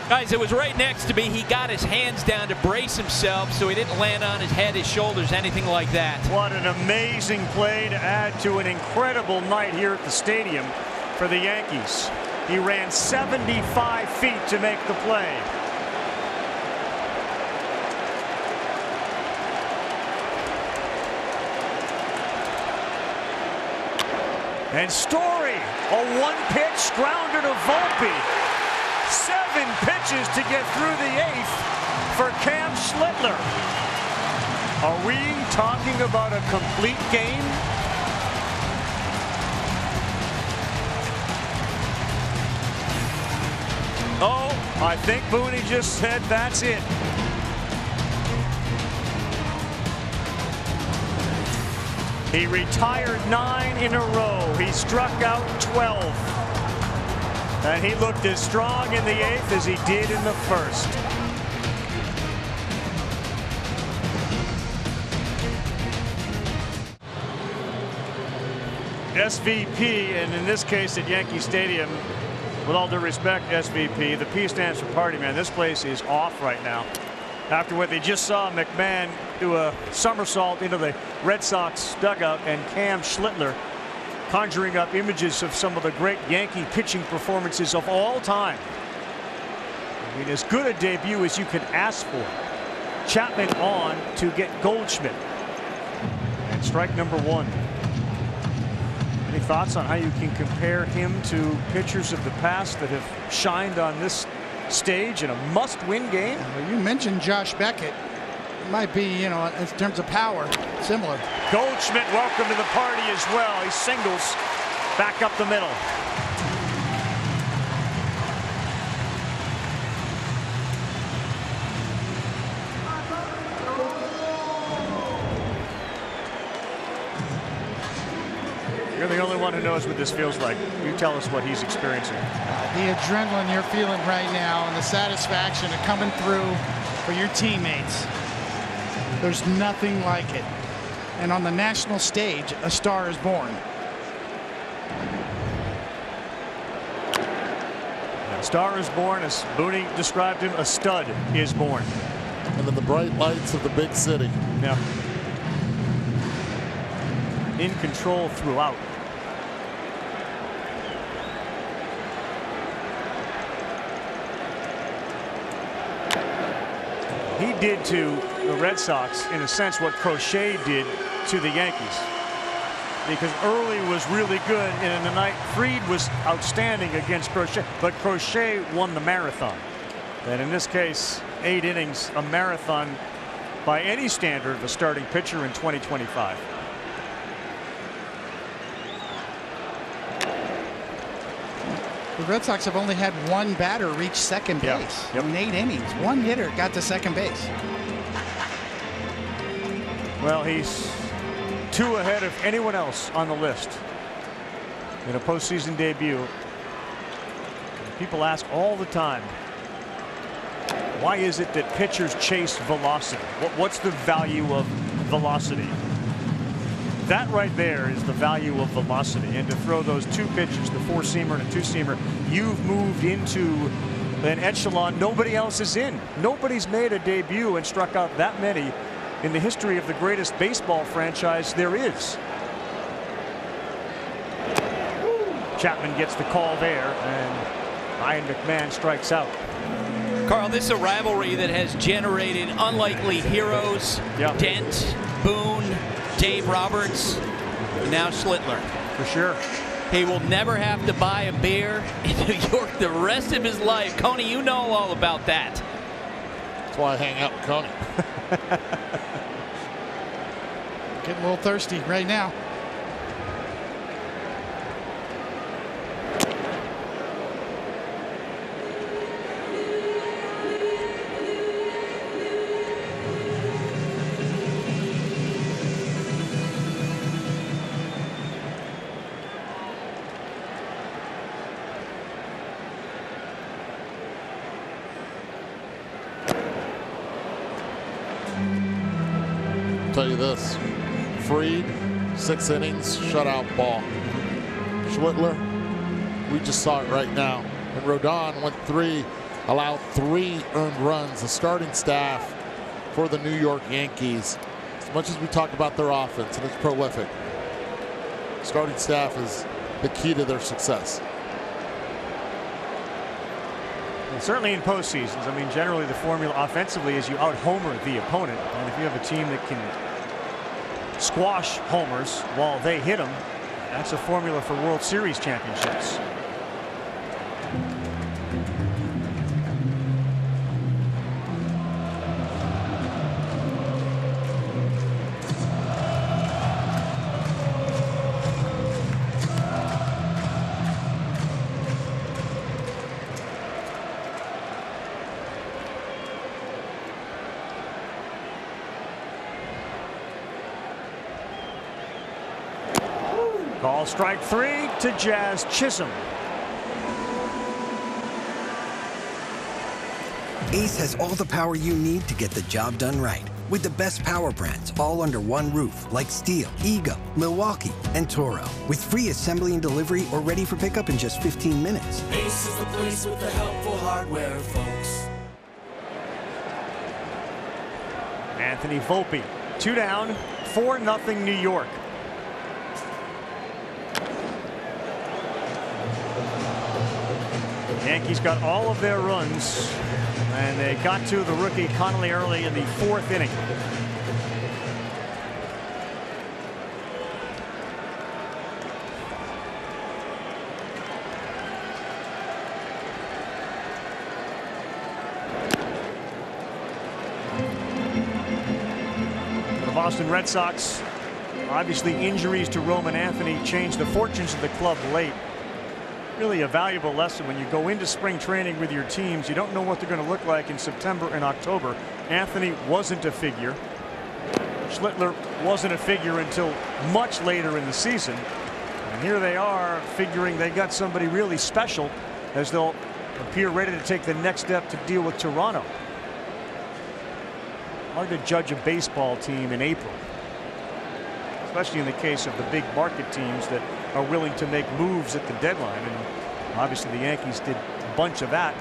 Guys, it was right next to me. He got his hands down to brace himself so he didn't land on his head, his shoulders, anything like that. What an amazing play to add to an incredible night here at the stadium for the Yankees. He ran 75 feet to make the play. And Story, a one-pitch grounder to Volpe. 7 pitches to get through the 8th for Cam Schlittler. Are we talking about a complete game? Oh, I think Booney just said that's it. He retired 9 in a row. He struck out 12. And he looked as strong in the 8th as he did in the 1st. SVP, and in this case at Yankee Stadium, with all due respect, SVP, the P stands for party, man. This place is off right now. After what they just saw McMahon do a somersault into the Red Sox dugout, and Cam Schlittler conjuring up images of some of the great Yankee pitching performances of all time. I mean, as good a debut as you can ask for. Chapman on to get Goldschmidt. And strike number 1. Any thoughts on how you can compare him to pitchers of the past that have shined on this stage in a must-win game? Well, you mentioned Josh Beckett. It might be, you know, in terms of power, similar. Goldschmidt, welcome to the party as well. He singles back up the middle. You're the only one who knows what this feels like. You tell us what he's experiencing. The adrenaline you're feeling right now and the satisfaction of coming through for your teammates. There's nothing like it. And on the national stage, a star is born. A star is born, as Booney described him, a stud is born. And in the bright lights of the big city. Yeah. In control throughout. He did to the Red Sox, in a sense, what Crochet did to the Yankees. Because Early was really good, and in the night, Fried was outstanding against Crochet, but Crochet won the marathon. And in this case, 8 innings, a marathon by any standard of a starting pitcher in 2025. The Red Sox have only had one batter reach second base in 8 innings. One hitter got to second base. Well, he's 2 ahead of anyone else on the list in a postseason debut. People ask all the time, why is it that pitchers chase velocity? What's the value of velocity? That right there is the value of velocity. And to throw those 2 pitches, the 4-seamer and a 2-seamer, you've moved into an echelon nobody else is in. Nobody's made a debut and struck out that many in the history of the greatest baseball franchise there is. Chapman gets the call there, and Ryan McMahon strikes out. Carl, this is a rivalry that has generated unlikely heroes. Yep. Dent, Boone, Dave Roberts, and now Schlittler. For sure. He will never have to buy a beer in New York the rest of his life. Coney, you know all about that. That's why I hang out with Coney. Getting a little thirsty right now. Tell you this, Fried, 6 innings, shutout ball. Schlittler, we just saw it right now. And Rodon went 3, allowed 3 earned runs. The starting staff for the New York Yankees, as much as we talk about their offense, and it's prolific, starting staff is the key to their success. And certainly in postseasons, I mean, generally the formula offensively is you out-homer the opponent. And if you have a team that can squash homers while they hit them, that's a formula for World Series championships. Call strike 3 to Jazz Chisholm. Ace has all the power you need to get the job done right. With the best power brands all under one roof, like Steel, Ego, Milwaukee, and Toro. With free assembly and delivery or ready for pickup in just 15 minutes. Ace is the place with the helpful hardware, folks. Anthony Volpe, 2 down, 4-0 New York. Yankees got all of their runs, and they got to the rookie Connolly early in the 4th inning. The Boston Red Sox, obviously injuries to Roman Anthony changed the fortunes of the club late. Really a valuable lesson when you go into spring training with your teams. You don't know what they're going to look like in September and October. Anthony wasn't a figure. Schlittler wasn't a figure until much later in the season. And here they are figuring they got somebody really special as they'll appear ready to take the next step to deal with Toronto. Hard to judge a baseball team in April, especially in the case of the big market teams that are willing to make moves at the deadline, and obviously the Yankees did a bunch of that.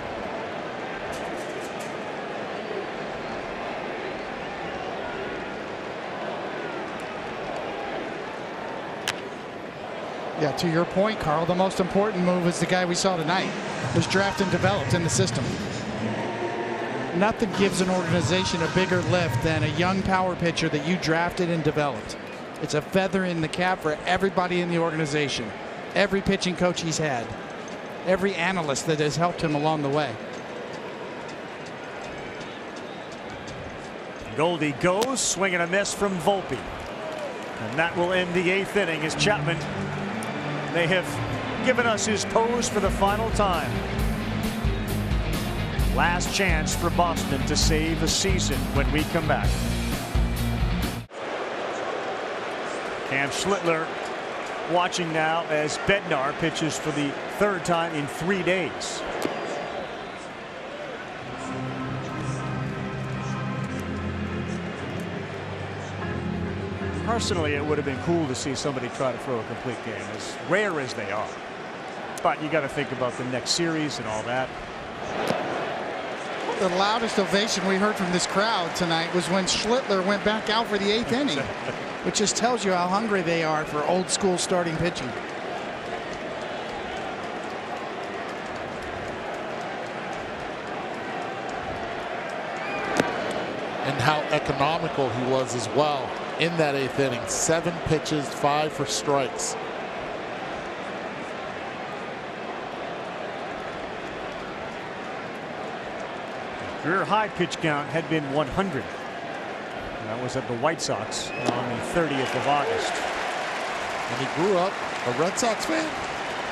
Yeah, to your point, Carl, the most important move is the guy we saw tonight, was drafted and developed in the system. Nothing gives an organization a bigger lift than a young power pitcher that you drafted and developed. It's a feather in the cap for everybody in the organization, every pitching coach he's had, every analyst that has helped him along the way. Goldie goes, swing and a miss from Volpe. And that will end the 8th inning as Chapman may have given us his pose for the final time. Last chance for Boston to save a season when we come back. Cam Schlittler watching now as Bednar pitches for the 3rd time in 3 days. Personally, it would have been cool to see somebody try to throw a complete game, as rare as they are. But you got to think about the next series and all that. The loudest ovation we heard from this crowd tonight was when Schlittler went back out for the 8th inning, which just tells you how hungry they are for old school starting pitching. and how economical he was as well in that 8th inning. 7 pitches, 5 for strikes. Career high pitch count had been 100. That was at the White Sox on the 30th of August. And he grew up a Red Sox fan?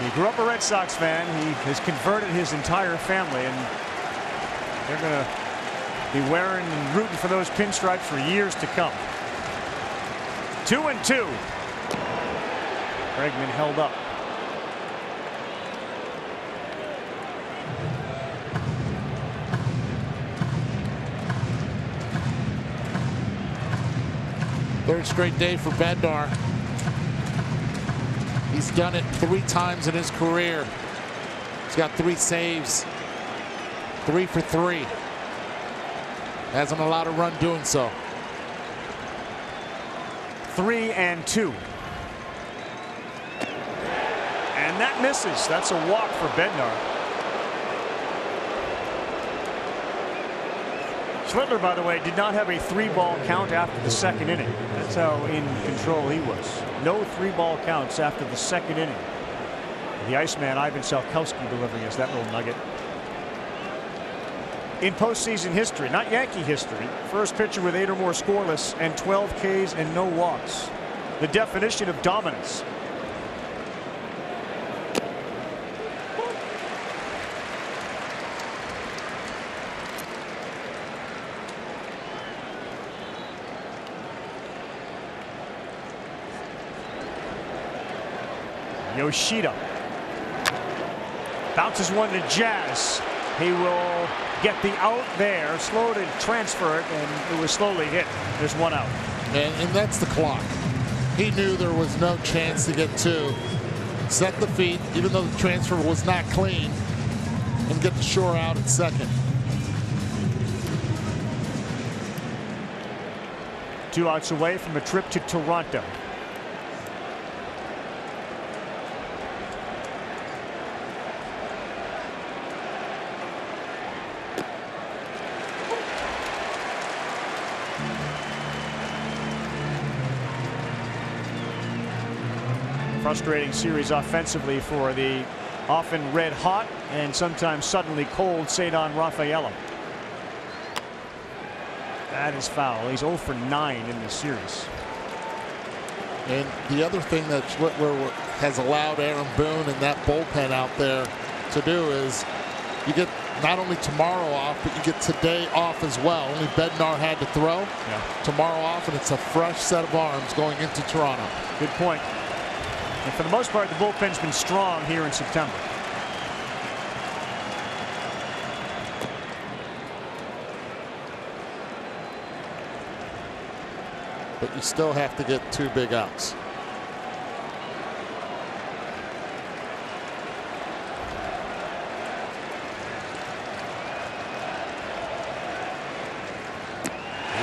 He grew up a Red Sox fan. He has converted his entire family, and they're going to be wearing and rooting for those pinstripes for years to come. 2-2. Bregman held up. Third straight day for Bednar. He's done it 3 times in his career. He's got 3 saves, 3 for 3. Hasn't allowed a run doing so. 3-2. And that misses. That's a walk for Bednar. Schlittler, by the way, did not have a 3-ball count after the 2nd inning. That's how in control he was. No 3-ball counts after the 2nd inning. The Iceman, Ivan Salkowski, delivering us that little nugget. In postseason history, not Yankee history, first pitcher with 8 or more scoreless and 12 Ks and no walks. The definition of dominance. Yoshida bounces one to Jazz. He will get the out there, slow to transfer it, and it was slowly hit. There's 1 out. And that's the clock. He knew there was no chance to get 2. Set the feet, even though the transfer was not clean, and get the shore out at second. 2 outs away from a trip to Toronto. Frustrating series offensively for the often red hot and sometimes suddenly cold Cedar Rafaela. That is foul. He's 0 for 9 in this series. And the other thing that Schlittler has allowed Aaron Boone and that bullpen out there to do is you get not only tomorrow off, but you get today off as well. Only Bednar had to throw. Yeah. Tomorrow off, and it's a fresh set of arms going into Toronto. Good point. And for the most part, the bullpen's been strong here in September. But you still have to get 2 big outs.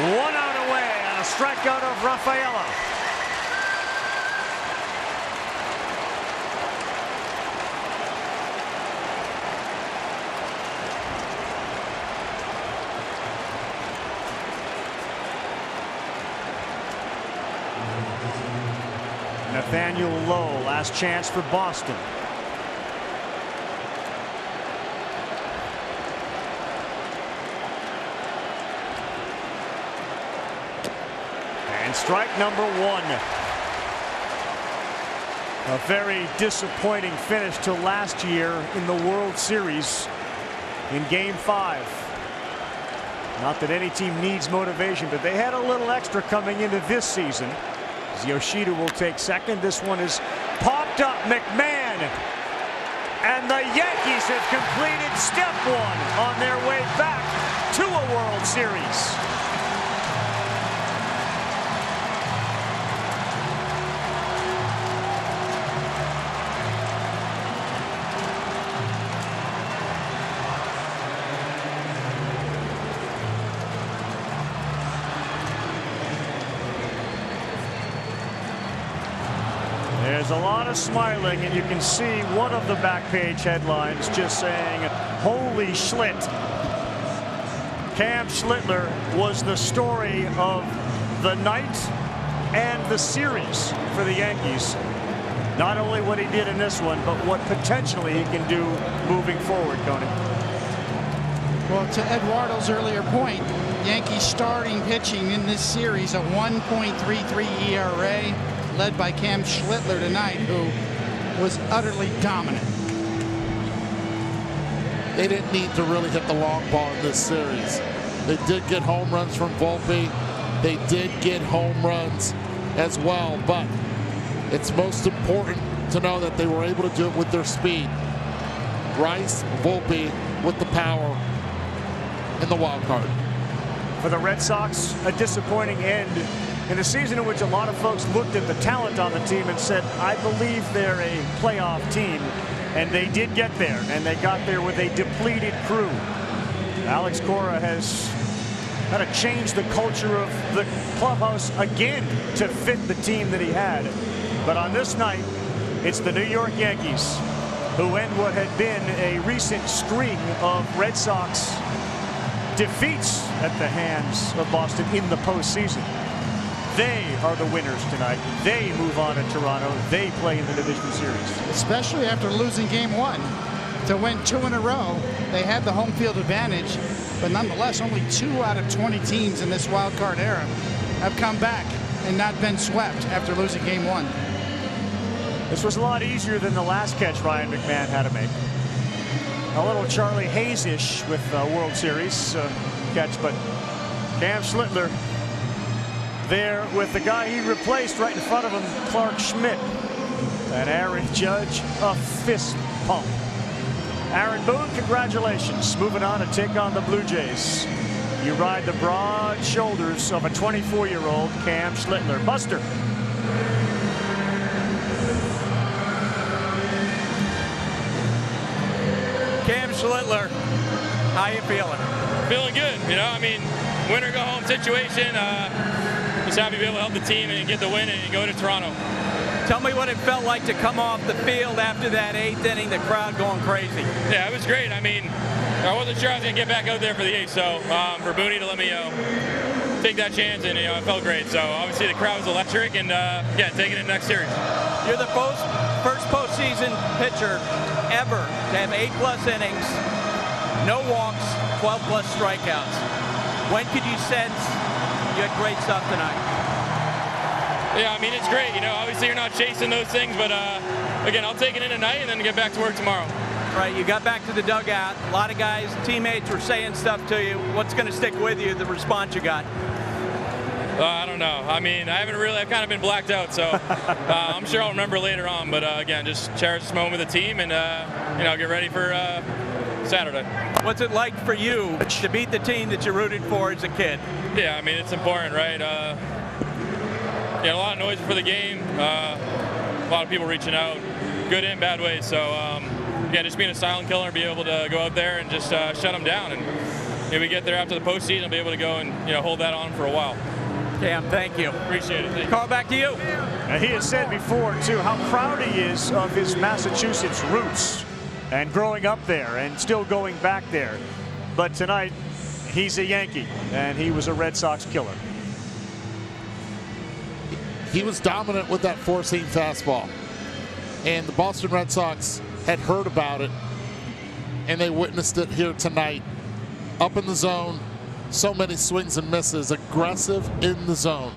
One out away on a strikeout of Rafaela. Nathaniel Lowe, last chance for Boston. And strike number 1. A very disappointing finish to last year in the World Series in Game 5. Not that any team needs motivation, but they had a little extra coming into this season. Yoshida will take second. This one is popped up. McMahon. And the Yankees have completed step 1 on their way back to a World Series. There's a lot of smiling, and you can see one of the back page headlines just saying, "Holy Schlitt." Cam Schlittler was the story of the night and the series for the Yankees. Not only what he did in this one, but what potentially he can do moving forward, Coney. Well, to Eduardo's earlier point, Yankees starting pitching in this series, a 1.33 ERA, led by Cam Schlittler tonight, who was utterly dominant. They didn't need to really hit the long ball in this series. They did get home runs from Volpe. They did get home runs as well, but it's most important to know that they were able to do it with their speed. Rice, Volpe with the power in the wild card. For the Red Sox, a disappointing end in a season in which a lot of folks looked at the talent on the team and said, I believe they're a playoff team. And they did get there, and they got there with a depleted crew. Alex Cora has kind of changed the culture of the clubhouse again to fit the team that he had. But on this night, it's the New York Yankees who end what had been a recent string of Red Sox defeats at the hands of Boston in the postseason. They are the winners tonight. They move on to Toronto. They play in the division series. Especially after losing game 1. To win 2 in a row, they had the home field advantage, but nonetheless, only 2 out of 20 teams in this wild card era have come back and not been swept after losing game 1. This was a lot easier than the last catch Ryan McMahon had to make. A little Charlie Hayes-ish with World Series catch, but Cam Schlittler there with the guy he replaced right in front of him, Clark Schmidt. And Aaron Judge, a fist pump. Aaron Boone, congratulations. Moving on to take on the Blue Jays. You ride the broad shoulders of a 24-year-old Cam Schlittler. Buster. Cam Schlittler, how you feeling? Feeling good, you know, I mean, win or go home situation. Just happy to be able to help the team and get the win and go to Toronto. Tell me what it felt like to come off the field after that 8th inning, the crowd going crazy. Yeah, it was great. I mean, I wasn't sure I was going to get back out there for the 8th, so for Booney to let me take that chance, and it felt great. So obviously the crowd was electric, and yeah, taking it next series. You're the first postseason pitcher ever to have 8+ innings, no walks, 12+ strikeouts. When could you sense you had great stuff tonight? Yeah, I mean, it's great. You know, obviously you're not chasing those things, but again, I'll take it in tonight and then get back to work tomorrow. Right, you got back to the dugout. A lot of guys, teammates were saying stuff to you. What's going to stick with you, the response you got? I don't know. I mean, I've kind of been blacked out, so I'm sure I'll remember later on. But again, just cherish this moment with the team and, get ready for Saturday. What's it like for you to beat the team that you rooted for as a kid? Yeah, I mean, it's important, right? A lot of noise for the game. A lot of people reaching out, good and bad ways. So, yeah, just being a silent killer, be able to go out there and just shut them down. And we get there after the postseason, be able to go and hold that on for a while. Cam, thank you. Appreciate it. Call back to you. And he has said before, too, how proud he is of his Massachusetts roots and growing up there and still going back there. But tonight, he's a Yankee, and he was a Red Sox killer. He was dominant with that 4-seam fastball. And the Boston Red Sox had heard about it, and they witnessed it here tonight. Up in the zone, so many swings and misses, aggressive in the zone.